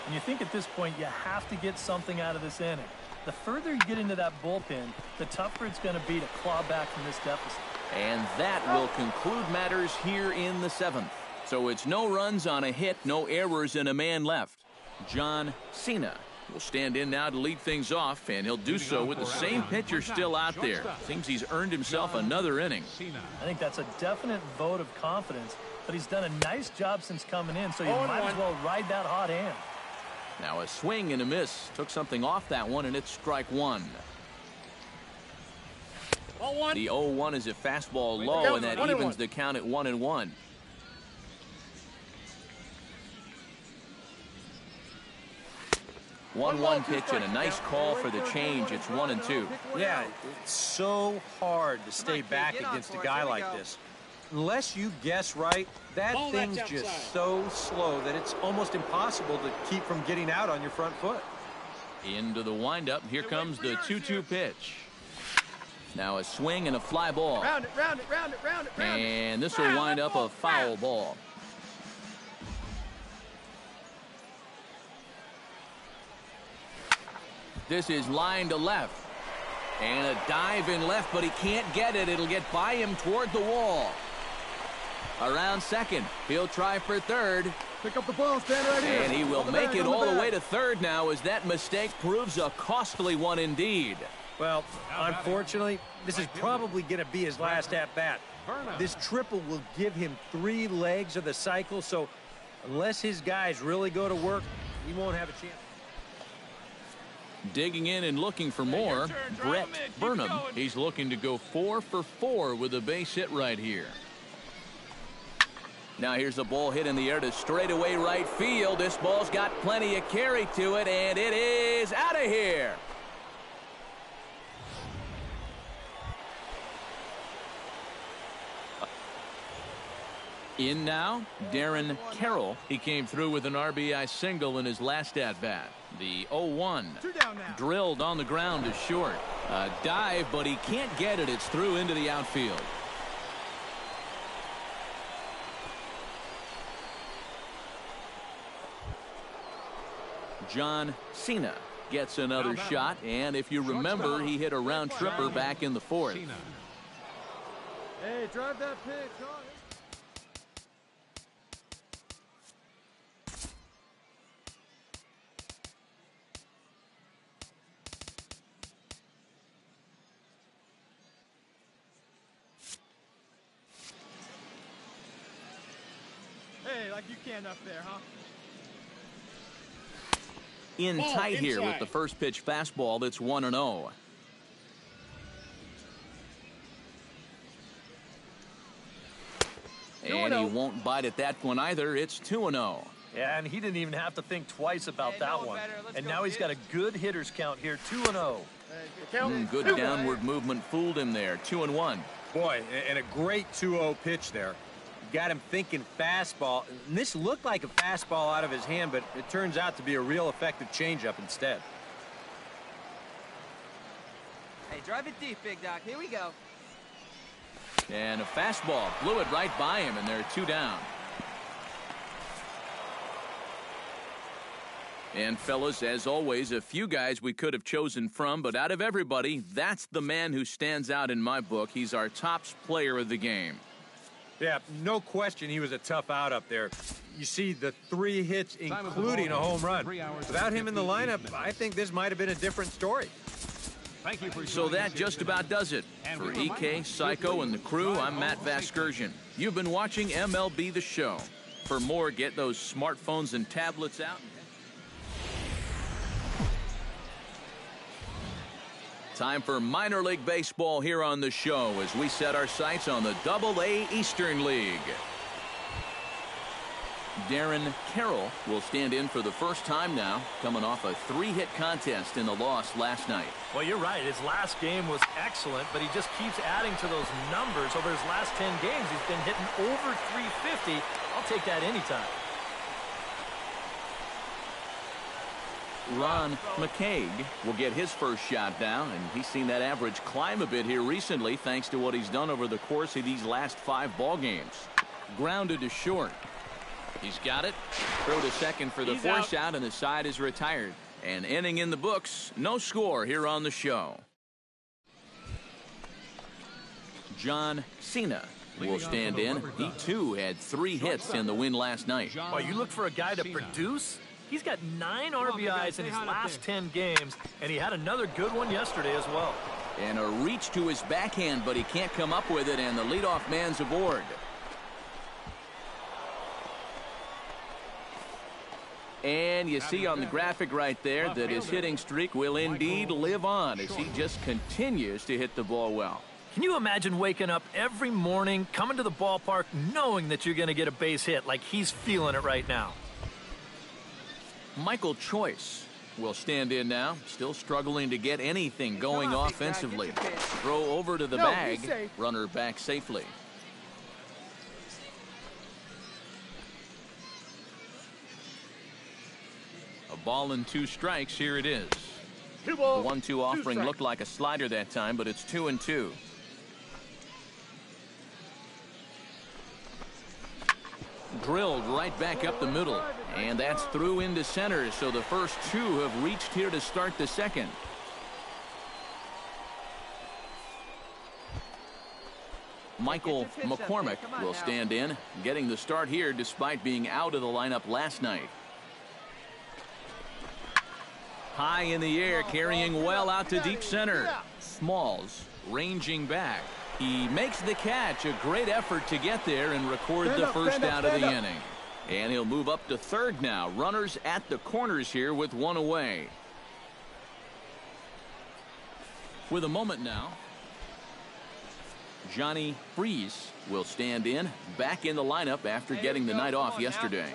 And you think at this point you have to get something out of this inning. The further you get into that bullpen, the tougher it's going to be to claw back from this deficit. And that will conclude matters here in the 7th. So it's no runs on a hit, no errors, and a man left. John Cena will stand in now to lead things off, and he'll do so with the same pitcher still out there. Seems he's earned himself another inning. I think that's a definite vote of confidence, but he's done a nice job since coming in, so you might as well ride that hot hand. Now a swing and a miss. Took something off that one, and it's strike one. The 0-1 is a fastball low, and that evens the count at 1-1. One pitch and a nice call for the change. It's 1-2. Yeah, it's so hard to stay back against a guy like this. Unless you guess right, that thing's just so slow that it's almost impossible to keep from getting out on your front foot. Into the windup. Here comes the 2-2 pitch. Now a swing and a fly ball. Round it. And this will wind up a foul ball. This is line to left. And a dive in left, but he can't get it. It'll get by him toward the wall. Around second. He'll try for third. Pick up the ball, stand right here. And he will make it all the way to third now, as that mistake proves a costly one indeed. Well, unfortunately, this is probably going to be his last at-bat. This triple will give him 3 legs of the cycle, so unless his guys really go to work, he won't have a chance. Digging in and looking for more, Brett Burnham. He's looking to go 4 for 4 with a base hit right here. Now here's a ball hit in the air to straightaway right field. This ball's got plenty of carry to it, and it is out of here. In now, Darren Carroll. He came through with an RBI single in his last at-bat. The 0-1 drilled on the ground is short. A dive, but he can't get it. It's through into the outfield. John Cena gets another shot, and if you remember, he hit a round tripper back in the 4th. Hey, drive that pitch. Hey, like you can up there, huh? In tight here with the first pitch fastball. That's 1-0. And he won't bite at that one either. It's 2-0. Yeah, and he didn't even have to think twice about that one. And now he's got a good hitter's count here, 2-0. Good downward movement fooled him there. 2-1. Boy, and a great 2-0 pitch there. Got him thinking fastball. And this looked like a fastball out of his hand, but it turns out to be a real effective changeup instead. Hey, drive it deep, Big Doc. Here we go. And a fastball blew it right by him, and they're 2 down. And fellas, as always, a few guys we could have chosen from, but out of everybody, that's the man who stands out in my book. He's our top player of the game. Yeah, no question he was a tough out up there. You see the 3 hits, including a home run. Without him in the lineup, I think this might have been a different story. So that just about does it. For EK, Psycho, and the crew, I'm Matt Vasgersian. You've been watching MLB The Show. For more, get those smartphones and tablets out. Time for minor league baseball here on the show as we set our sights on the Double-A Eastern League. Darren Carroll will stand in for the first time now, coming off a 3-hit contest in the loss last night. Well, you're right. His last game was excellent, but he just keeps adding to those numbers. Over his last 10 games, he's been hitting over 350. I'll take that anytime. Ron McCaig will get his first shot down, and he's seen that average climb a bit here recently thanks to what he's done over the course of these last 5 ball games. Grounded to short. He's got it. Throw to second for the force out, and the side is retired. An inning in the books. No score here on the show. John Cena will stand in. He, too, had 3 hits in the win last night. Oh, you look for a guy to produce? He's got 9 RBIs in his last 10 games, and he had another good one yesterday as well. And a reach to his backhand, but he can't come up with it, and the leadoff man's aboard. And you see on the graphic right there that his hitting streak will indeed live on as he just continues to hit the ball well. Can you imagine waking up every morning, coming to the ballpark, knowing that you're going to get a base hit like he's feeling it right now? Michael Choice will stand in now, still struggling to get anything going offensively. Throw over to the bag, runner back safely. A ball and 2 strikes, here it is. The 1-2 offering looked like a slider that time, but it's 2-2. Drilled right back up the middle, and that's through into center, so the first 2 have reached here to start the second. Michael McCormick will stand in, getting the start here despite being out of the lineup last night. High in the air, carrying well out to deep center. Smalls ranging back. He makes the catch. A great effort to get there and record the first out of the inning. And he'll move up to third now. Runners at the corners here with 1 away. With a moment now, Johnny Freese will stand in, back in the lineup after getting the night off yesterday.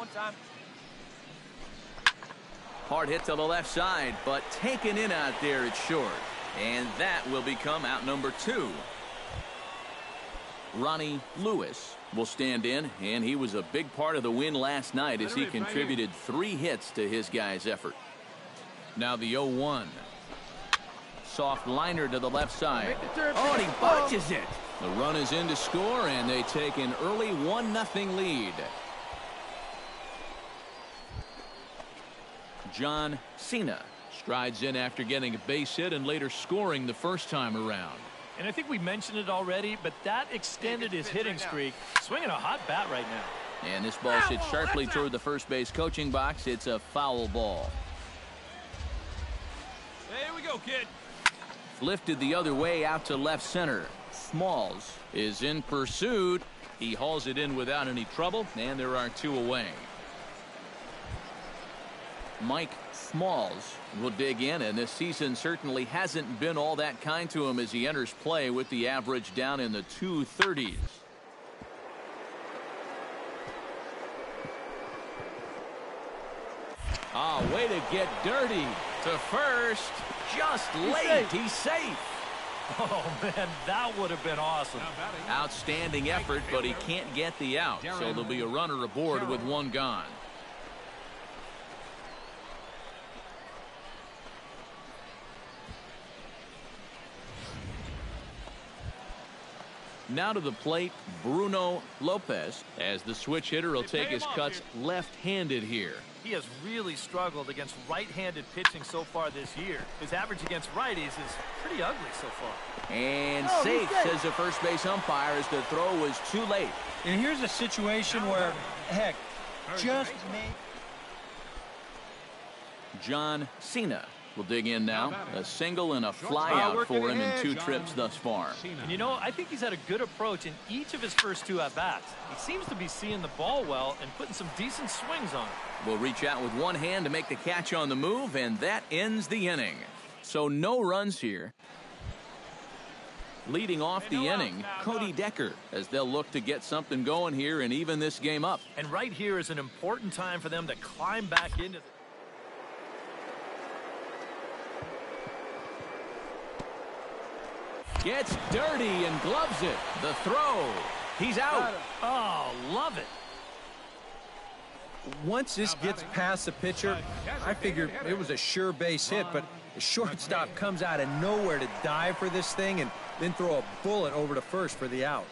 Hard hit to the left side, but taken in out there at short. And that will become out number 2. Ronnie Lewis will stand in, and he was a big part of the win last night as he contributed 3 hits to his guys' effort. Now the 0-1. Soft liner to the left side. Oh, and he botches it. The run is in to score, and they take an early 1-0 lead. John Cena strides in after getting a base hit and later scoring the first time around. And I think we mentioned it already, but that extended his hitting streak. Swinging a hot bat right now. And this ball hits sharply toward the first base coaching box. It's a foul ball. Here we go, kid. Lifted the other way out to left center. Smalls is in pursuit. He hauls it in without any trouble, and there are 2 away. Mike Smalls will dig in, and this season certainly hasn't been all that kind to him as he enters play with the average down in the 230s. Way to get dirty to first. Just late. He's safe. Oh, man, that would have been awesome. Outstanding effort, but he can't get the out, so there'll be a runner aboard with 1 gone. Now to the plate, Bruno Lopez, as the switch hitter will take his cuts left-handed here. He has really struggled against right-handed pitching so far this year. His average against righties is pretty ugly so far. And safe, says the first base umpire, as the throw was too late. And here's a situation where, heck, just make... John Cena will dig in now. A single and a fly out for him in 2 trips thus far. And you know, I think he's had a good approach in each of his first 2 at-bats. He seems to be seeing the ball well and putting some decent swings on it. Will reach out with 1 hand to make the catch on the move, and that ends the inning. So no runs here. Leading off the inning, Cody Decker, as they'll look to get something going here and even this game up. And right here is an important time for them to climb back into the... Gets dirty and gloves it. The throw. He's out. Oh, love it. once this gets past the pitcher, I figured it was a sure base hit, but the shortstop comes out of nowhere to dive for this thing and then throw a bullet over to first for the out.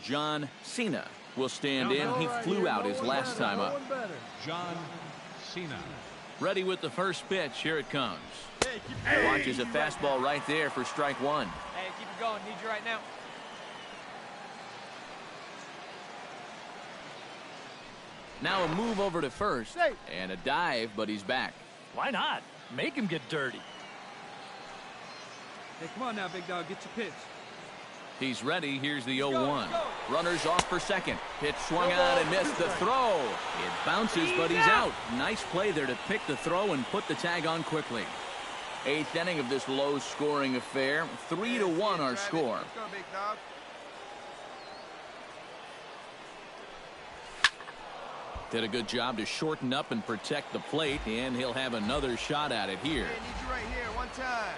John Cena will stand in. He flew out his last time up. John Cena. Ready with the first pitch. Here it comes. Watches a fastball right there for strike one. Hey, keep it going. Need you right now. Now a move over to first and a dive, but he's back. Why not? Make him get dirty. Hey, come on now, big dog. Get your pitch. He's ready. Here's the 0-1. Runners off for second. Pitch swung out and missed the throw. It bounces, but he's out. Nice play there to pick the throw and put the tag on quickly. Eighth inning of this low-scoring affair. 3-1 our score. Let's go, big dog. Did a good job to shorten up and protect the plate, and he'll have another shot at it here. Hey, need you right here. One time.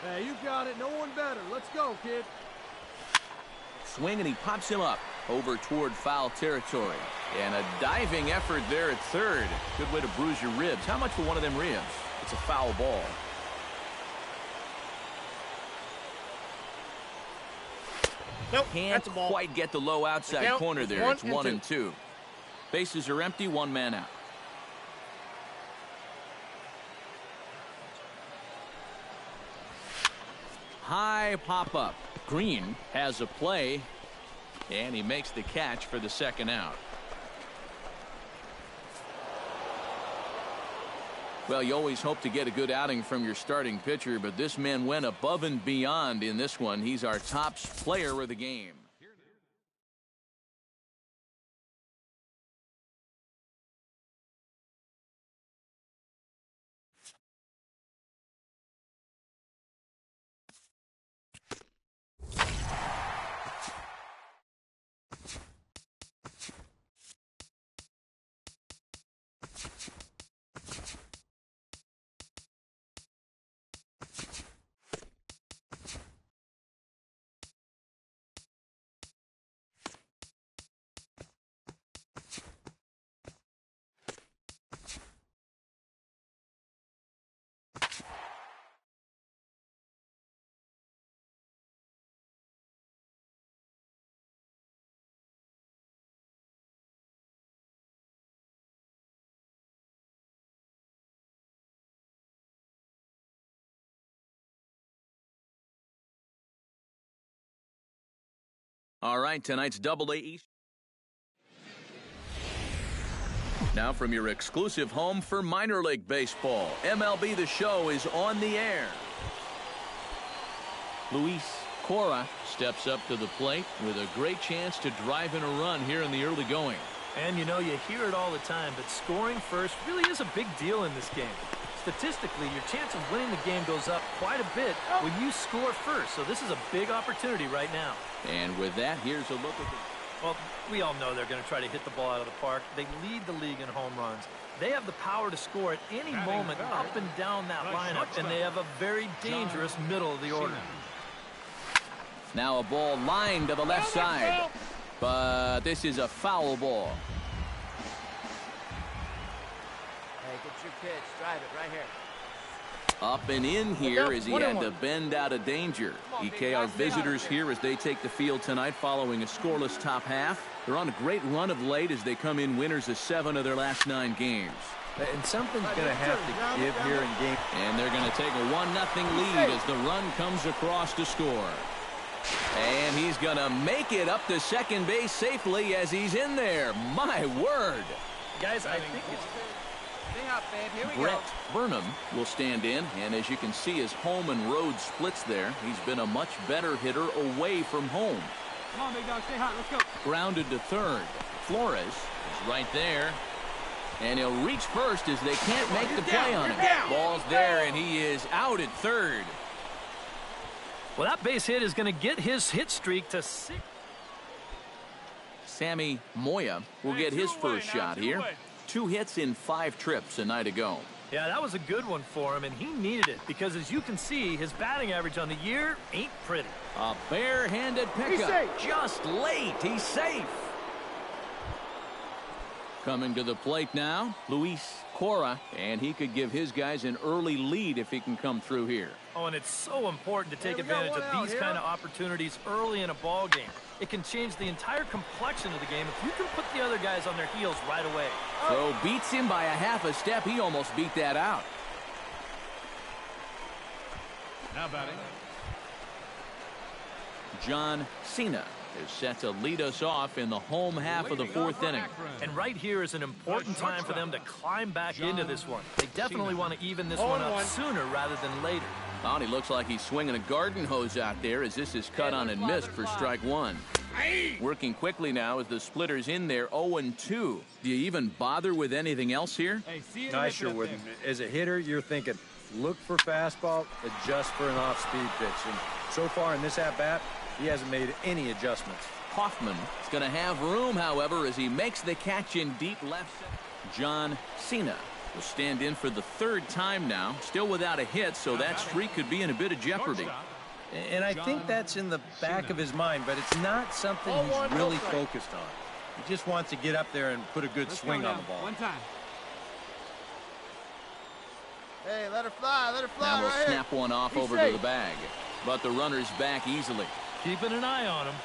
Hey, you got it. No one better. Let's go, kid. Swing, and he pops him up over toward foul territory. And a diving effort there at third. Good way to bruise your ribs. How much for one of them ribs? It's a foul ball. Nope, Can't that's a ball. quite get the low outside Count corner is there. 1 It's 1 and 2. Bases are empty, one man out. High pop-up. Green has a play, and he makes the catch for the second out. Well, you always hope to get a good outing from your starting pitcher, but this man went above and beyond in this one. He's our top player of the game. All right, tonight's Double-A East. Now from your exclusive home for minor league baseball, MLB The Show is on the air. Luis Cora steps up to the plate with a great chance to drive in a run here in the early going. And you know, you hear it all the time, but scoring first really is a big deal in this game. Statistically, your chance of winning the game goes up quite a bit when you score first. So this is a big opportunity right now. And with that, here's a look at the... Well, we all know they're going to try to hit the ball out of the park. They lead the league in home runs. They have the power to score at any moment up and down that lineup, and they have a very dangerous middle of the order. Now a ball lined to the left side, but this is a foul ball. Hey, get your pitch. Drive it right here. Up and in here as he had to bend out of danger. EK, our visitors here as they take the field tonight following a scoreless top half. They're on a great run of late as they come in winners of 7 of their last 9 games. And something's going to have to give here in game. And they're going to take a 1-0 lead as the run comes across to score. And he's going to make it up to second base safely as he's in there. My word. Guys, I think it's... Stay up, babe. Here we Brett go. Burnham will stand in, and as you can see, his home and road splits there. He's been a much better hitter away from home. Come on, big dog. Stay hot. Let's go. Grounded to third. Flores is right there. And he'll reach first as they can't make the play on him. Ball's there, and he is out at third. Well, that base hit is going to get his hit streak to 6. Sammy Moya will get his first shot here. 2 hits in 5 trips a night ago. Yeah, that was a good one for him, and he needed it because, as you can see, his batting average on the year ain't pretty. A bare-handed pickup. Just late. He's safe. Coming to the plate now, Luis Cora, and he could give his guys an early lead if he can come through here. Oh, and it's so important to take advantage of these kind of opportunities early in a ball game. It can change the entire complexion of the game if you can put the other guys on their heels right away. Throw beats him by a half a step. He almost beat that out. Now batting. John Cena is set to lead us off in the home half of the fourth inning. And right here is an important time for them to climb back into this one. They definitely want to even this one up sooner rather than later. Well, he looks like he's swinging a garden hose out there as this is cut on and missed for strike one. Working quickly now as the splitter's in there, 0-2. Do you even bother with anything else here? I sure wouldn't. As a hitter, you're thinking, look for fastball, adjust for an off-speed pitch. And so far in this at-bat, he hasn't made any adjustments. Hoffman is going to have room, however, as he makes the catch in deep left center. John Cena will stand in for the third time now, still without a hit, so that streak could be in a bit of jeopardy. And I think that's in the back of his mind, but it's not something he's really focused on. He just wants to get up there and put a good swing on the ball. One time. Hey, let her fly, let her fly. Now we'll right snap one off over to the bag, but the runner's back easily. Keeping an eye on him.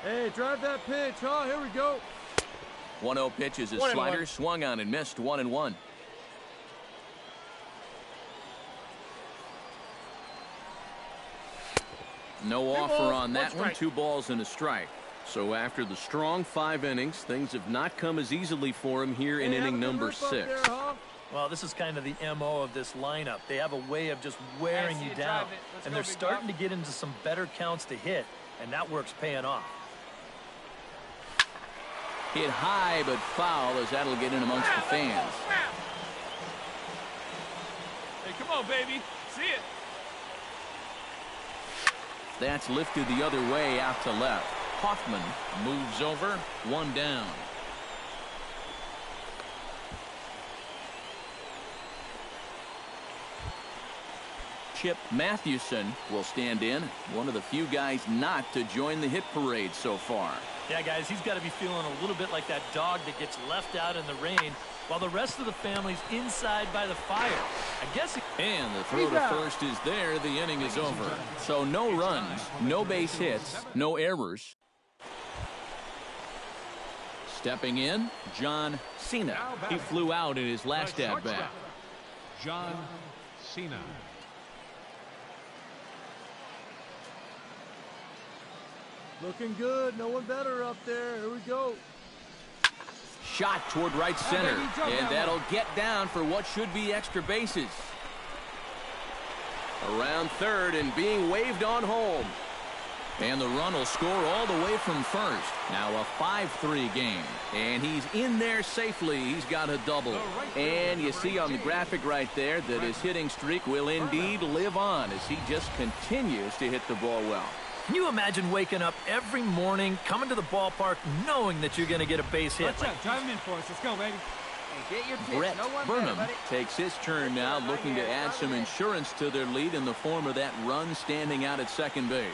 Hey, drive that pitch, huh? Here we go. 1-0 pitch is a slider, swung on and missed, 1-1. No offer on that one, 2 balls and a strike. So after the strong 5 innings, things have not come as easily for him here in inning number 6. Well, this is kind of the MO of this lineup. They have a way of just wearing you down. And they're starting to get into some better counts to hit, and that work's paying off. Hit high but foul as that'll get in amongst the fans. Hey, come on, baby. See it. That's lifted the other way out to left. Hoffman moves over, 1 down. Chip Mathewson will stand in, one of the few guys not to join the hit parade so far. Yeah, guys, he's got to be feeling a little bit like that dog that gets left out in the rain while the rest of the family's inside by the fire. I guess. And the throw to first is there. The inning is over. So no runs, no base hits, no errors. Stepping in, John Cena. He flew out in his last at-bat. John Cena. Looking good. No one better up there. Here we go. Shot toward right center, and that'll get down for what should be extra bases. Around third and being waved on home. And the run will score all the way from first. Now a 5-3 game. And he's in there safely. He's got a double. And you see on the graphic right there that his hitting streak will indeed live on as he just continues to hit the ball well. Can you imagine waking up every morning, coming to the ballpark, knowing that you're going to get a base hit? Drive him in for us. Let's go, baby. Hey, get your pitch. Brett No one Burnham better, takes his turn now, looking to add some insurance to their lead in the form of that run standing out at second base.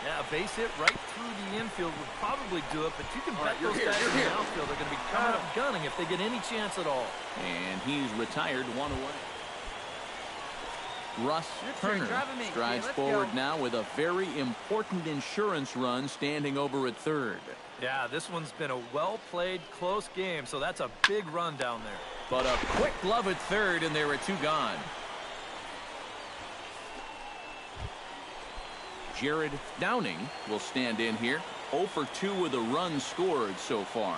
Yeah, a base hit right through the infield would probably do it, but you can bet those guys in the outfield are going to be coming up gunning if they get any chance at all. And he's retired, 1 away. Russ Turner strides forward now with a very important insurance run standing over at third. Yeah, this one's been a well-played, close game, so that's a big run down there. But a quick glove at third, and there are 2 gone. Jared Downing will stand in here, 0 for 2 with a run scored so far.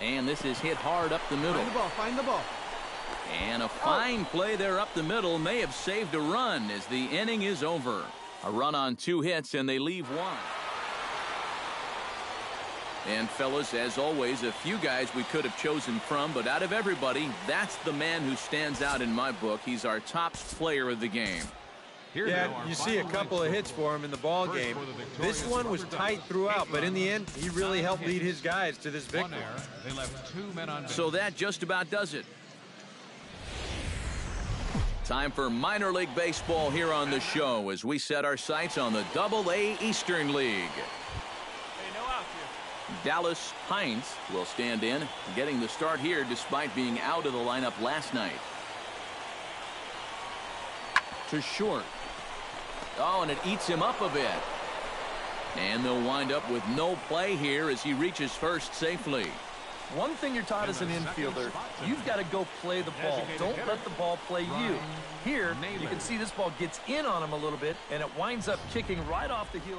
And this is hit hard up the middle. Find the ball. And a fine play there up the middle may have saved a run as the inning is over. A run on 2 hits, and they leave 1. And, fellas, as always, a few guys we could have chosen from, but out of everybody, that's the man who stands out in my book. He's our top player of the game. Here Yeah, now our you see a final couple of leg hits for him in the ball First game. for the victorious This one was Rubber tight Ducks. throughout, 8 but in the end, runs, he really 9 helped lead hits. his guys to this 1 victory. error. They left 2 men on base. So that just about does it. Time for minor league baseball here on the show as we set our sights on the Double-A Eastern League. Hey, no out here. Dallas Hines will stand in, getting the start here despite being out of the lineup last night. To short. Oh, and it eats him up a bit. And they'll wind up with no play here as he reaches first safely. One thing you're taught as an infielder, you've got to go play the ball. Don't let the ball play you. Here, you can see this ball gets in on him a little bit, and it winds up kicking right off the heel.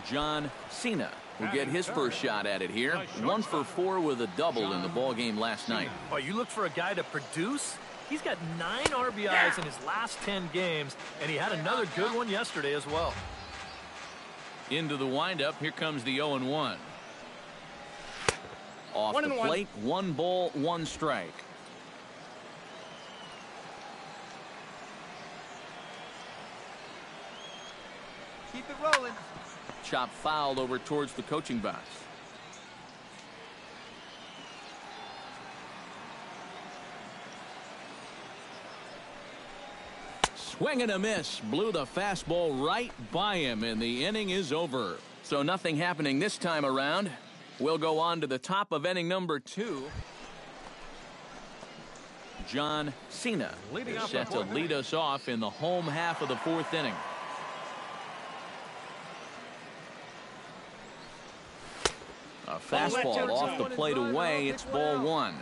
John Cena will get his first shot at it here. 1 for 4 with a double in the ball game last night. Oh, you look for a guy to produce? He's got 9 RBIs in his last 10 games, and he had another good one yesterday as well. Into the windup, here comes the 0-1. Off the plate, 1 ball, 1 strike. Keep it rolling. Chop fouled over towards the coaching box. Swing and a miss. Blew the fastball right by him, and the inning is over. So nothing happening this time around. We'll go on to the top of inning number 2. John Cena is set to lead us off in the home half of the 4th inning. A fastball off the plate away. It's ball 1.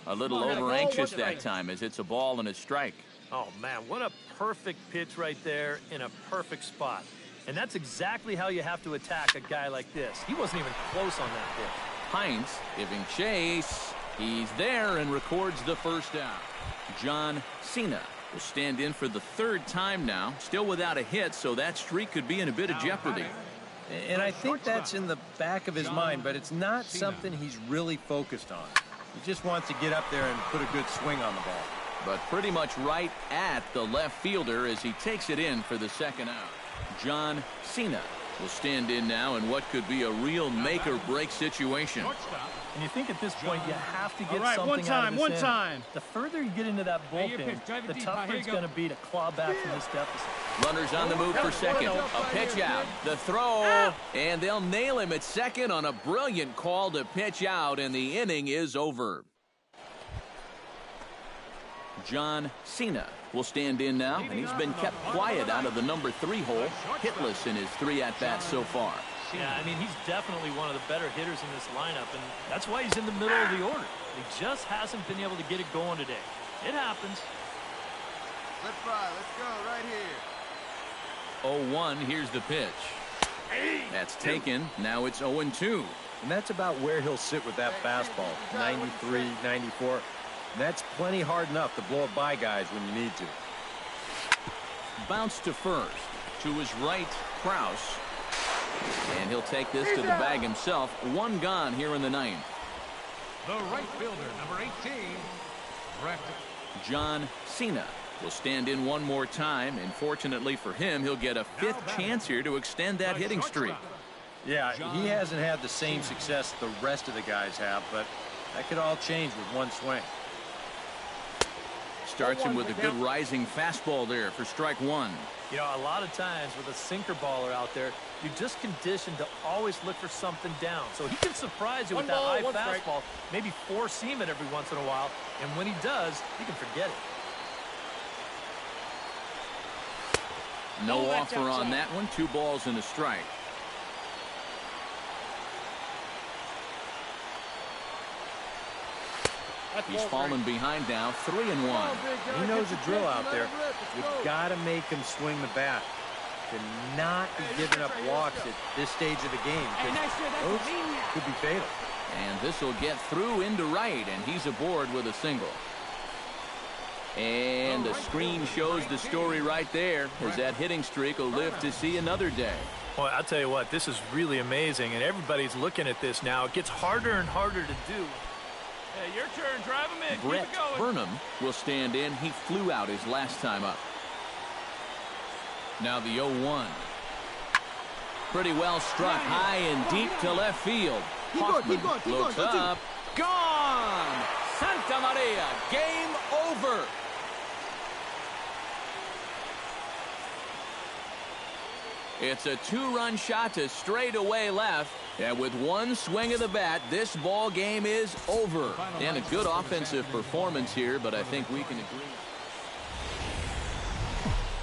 A little over anxious that time as it's a ball and a strike. Oh, man, what a perfect pitch right there in a perfect spot. And that's exactly how you have to attack a guy like this. He wasn't even close on that pitch. Hines giving chase. He's there and records the first out. John Cena will stand in for the 3rd time now. Still without a hit, so that streak could be in a bit of jeopardy. And I think that's in the back of his mind, but it's not something he's really focused on. He just wants to get up there and put a good swing on the ball. But pretty much right at the left fielder as he takes it in for the 2nd out. John Cena will stand in now in what could be a real make-or-break situation. And you think at this point you have to get one something out of time, this one inning. time. The further you get into that bullpen, the tougher it's going to be to claw back from this deficit. Runners on the move for second. A pitch out. The throw. And they'll nail him at second on a brilliant call to pitch out, and the inning is over. John Cena will stand in now, and he's been kept quiet out of the number 3 hole, hitless in his 3 at-bats so far. Yeah, I mean, he's definitely one of the better hitters in this lineup, and that's why he's in the middle of the order. He just hasn't been able to get it going today. It happens. Let's fly. Let's go right here. 0-1, here's the pitch. That's taken. Now it's 0-2. And that's about where he'll sit with that fastball, 93, 94. And that's plenty hard enough to blow it by guys when you need to. Bounce to first. To his right, Krause. And he'll take this to the bag himself. 1 gone here in the 9th. The right fielder, number 18, Brett. John Cena will stand in one more time, and fortunately for him, he'll get a 5th chance here to extend that hitting streak. Yeah, he hasn't had the same success the rest of the guys have, but that could all change with 1 swing. Starts him with a good rising fastball there for strike 1. You know, a lot of times with a sinker baller out there, you're just conditioned to always look for something down. So he can surprise you with that high fastball, maybe 4-seam it every once in a while, and when he does, you can forget it. No offer on that one. 2 balls and a strike. He's fallen behind now, 3-1. He knows the drill out there. You've got to make him swing the bat. To not be giving up walks at this stage of the game, because those could be fatal. And this will get through into right, and he's aboard with a single. And the screen shows the story right there, as that hitting streak will live to see another day. Boy, I'll tell you what, this is really amazing, and everybody's looking at this now. It gets harder and harder to do. Hey, your turn. Drive him in. Brett Keep it going. Burnham will stand in. He flew out his last time up. Now the 0-1. Pretty well struck high and deep to left field. Hoffman looks up. Gone! Santa Maria, game over. It's a 2-run shot to straightaway left. And with one swing of the bat, this ball game is over. And a good offensive performance here, but I think we can agree.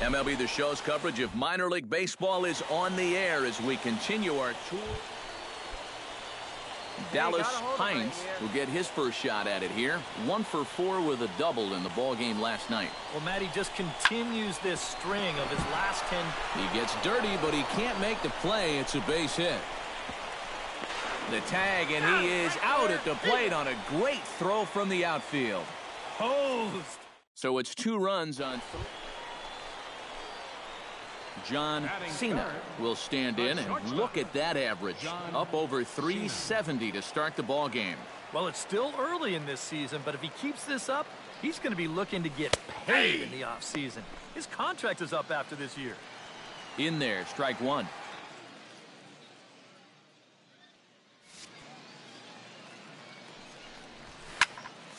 MLB The Show's coverage of minor league baseball is on the air as we continue our tour. Dallas Hines will get his first shot at it here. 1 for 4 with a double in the ball game last night. Well, Matty just continues this string of his last 10. He gets dirty, but he can't make the play. It's a base hit. The tag, and he is out at the plate on a great throw from the outfield. Hosed. So it's 2 runs on 3. John Cena will stand in, and look at that average. Up over 370 to start the ball game. Well, it's still early in this season, but if he keeps this up, he's going to be looking to get paid in the offseason. His contract is up after this year. In there, strike 1.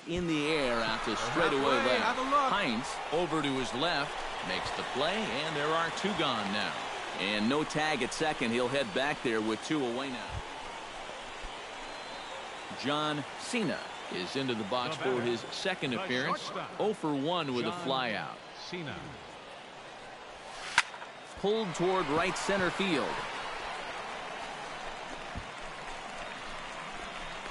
In the air out to straightaway left. Hines over to his left. Makes the play, and there are 2 gone now. And no tag at second. He'll head back there with 2 away now. John Cena is into the box for his second appearance. 0 for 1 with a flyout. Pulled toward right center field.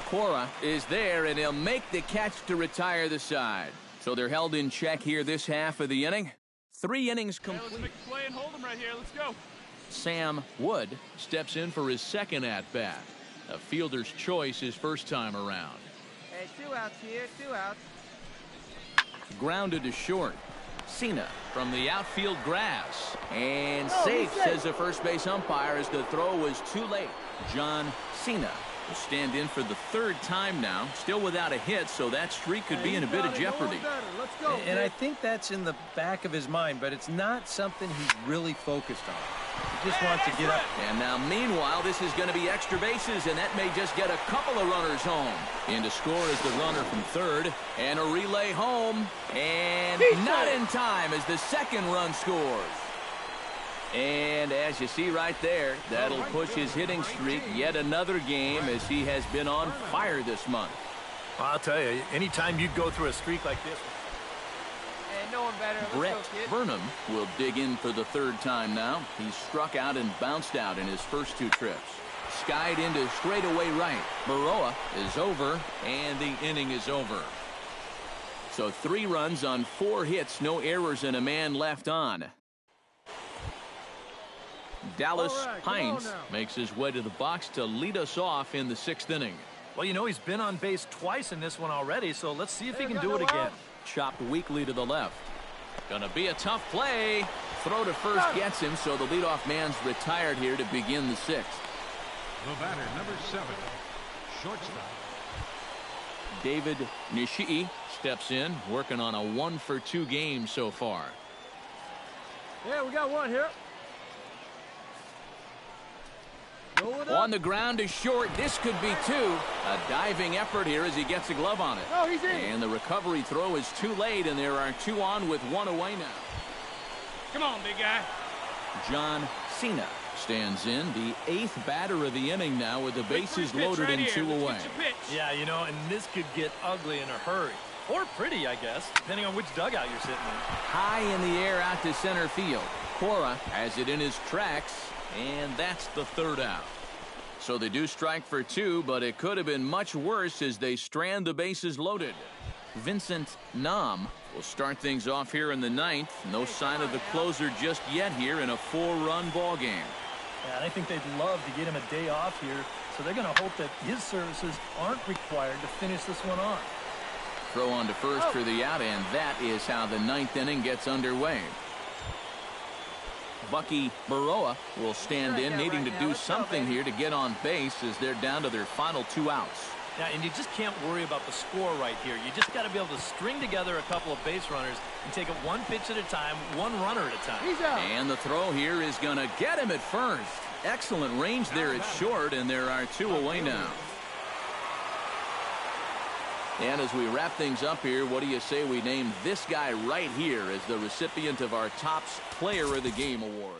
Cora is there, and he'll make the catch to retire the side. So they're held in check here this half of the inning. 3 innings complete. Let's make a play and hold him right here. Let's go. Sam Wood steps in for his second at-bat. A fielder's choice his first time around. Hey, 2 outs here. 2 outs. Grounded to short. Cena from the outfield grass. And safe, says the first base umpire, as the throw was too late. John Cena will stand in for the 3rd time now. Still without a hit, so that streak could be in a bit of jeopardy. And I think that's in the back of his mind, but it's not something he's really focused on. He just wants to get up. And now, meanwhile, this is going to be extra bases, and that may just get a couple of runners home. In to score is the runner from 3rd, and a relay home, and not in time as the 2nd run scores. And as you see right there, that'll push his hitting streak yet another game, as he has been on fire this month. I'll tell you, anytime you go through a streak like this. Hey, no one better. Let's Brett go, kid. Burnham will dig in for the 3rd time now. He's struck out and bounced out in his first 2 trips. Skied into straightaway right. Baroa is over, and the inning is over. So 3 runs on 4 hits, no errors, and a man left on. Dallas Hines makes his way to the box to lead us off in the 6th inning. Well, you know, he's been on base twice in this one already, so let's see if he can do it again. Chopped weakly to the left. Gonna be a tough play. Throw to first gets him, so the leadoff man's retired here to begin the 6th. The batter, number 7, shortstop. David Nishii steps in, working on a 1 for 2 game so far. Yeah, we got 1 here. On the ground to short. This could be 2. A diving effort here as he gets a glove on it. Oh, he's in. And the recovery throw is too late, and there are 2 on with 1 away now. Come on, big guy. John Cena stands in, the 8th batter of the inning now, with the bases loaded and 2 away. Yeah, you know, and this could get ugly in a hurry. Or pretty, I guess, depending on which dugout you're sitting in. High in the air out to center field. Cora has it in his tracks, and that's the 3rd out. So they do strike for 2, but it could have been much worse as they strand the bases loaded. Vincent Nam will start things off here in the 9th. No sign of the closer just yet here in a 4-run ball game. Yeah, I think they'd love to get him a day off here, so they're going to hope that his services aren't required to finish this one off. Throw on to first for the out, and that is how the 9th inning gets underway. Bucky Baroa will stand in, needing to do something here to get on base as they're down to their final 2 outs. Yeah, and you just can't worry about the score right here. You just got to be able to string together a couple of base runners and take it one pitch at a time, one runner at a time. He's out. And the throw here is going to get him at first. Excellent range there at short, and there are 2 away now. And as we wrap things up here, what do you say we name this guy right here as the recipient of our Topps Player of the Game award?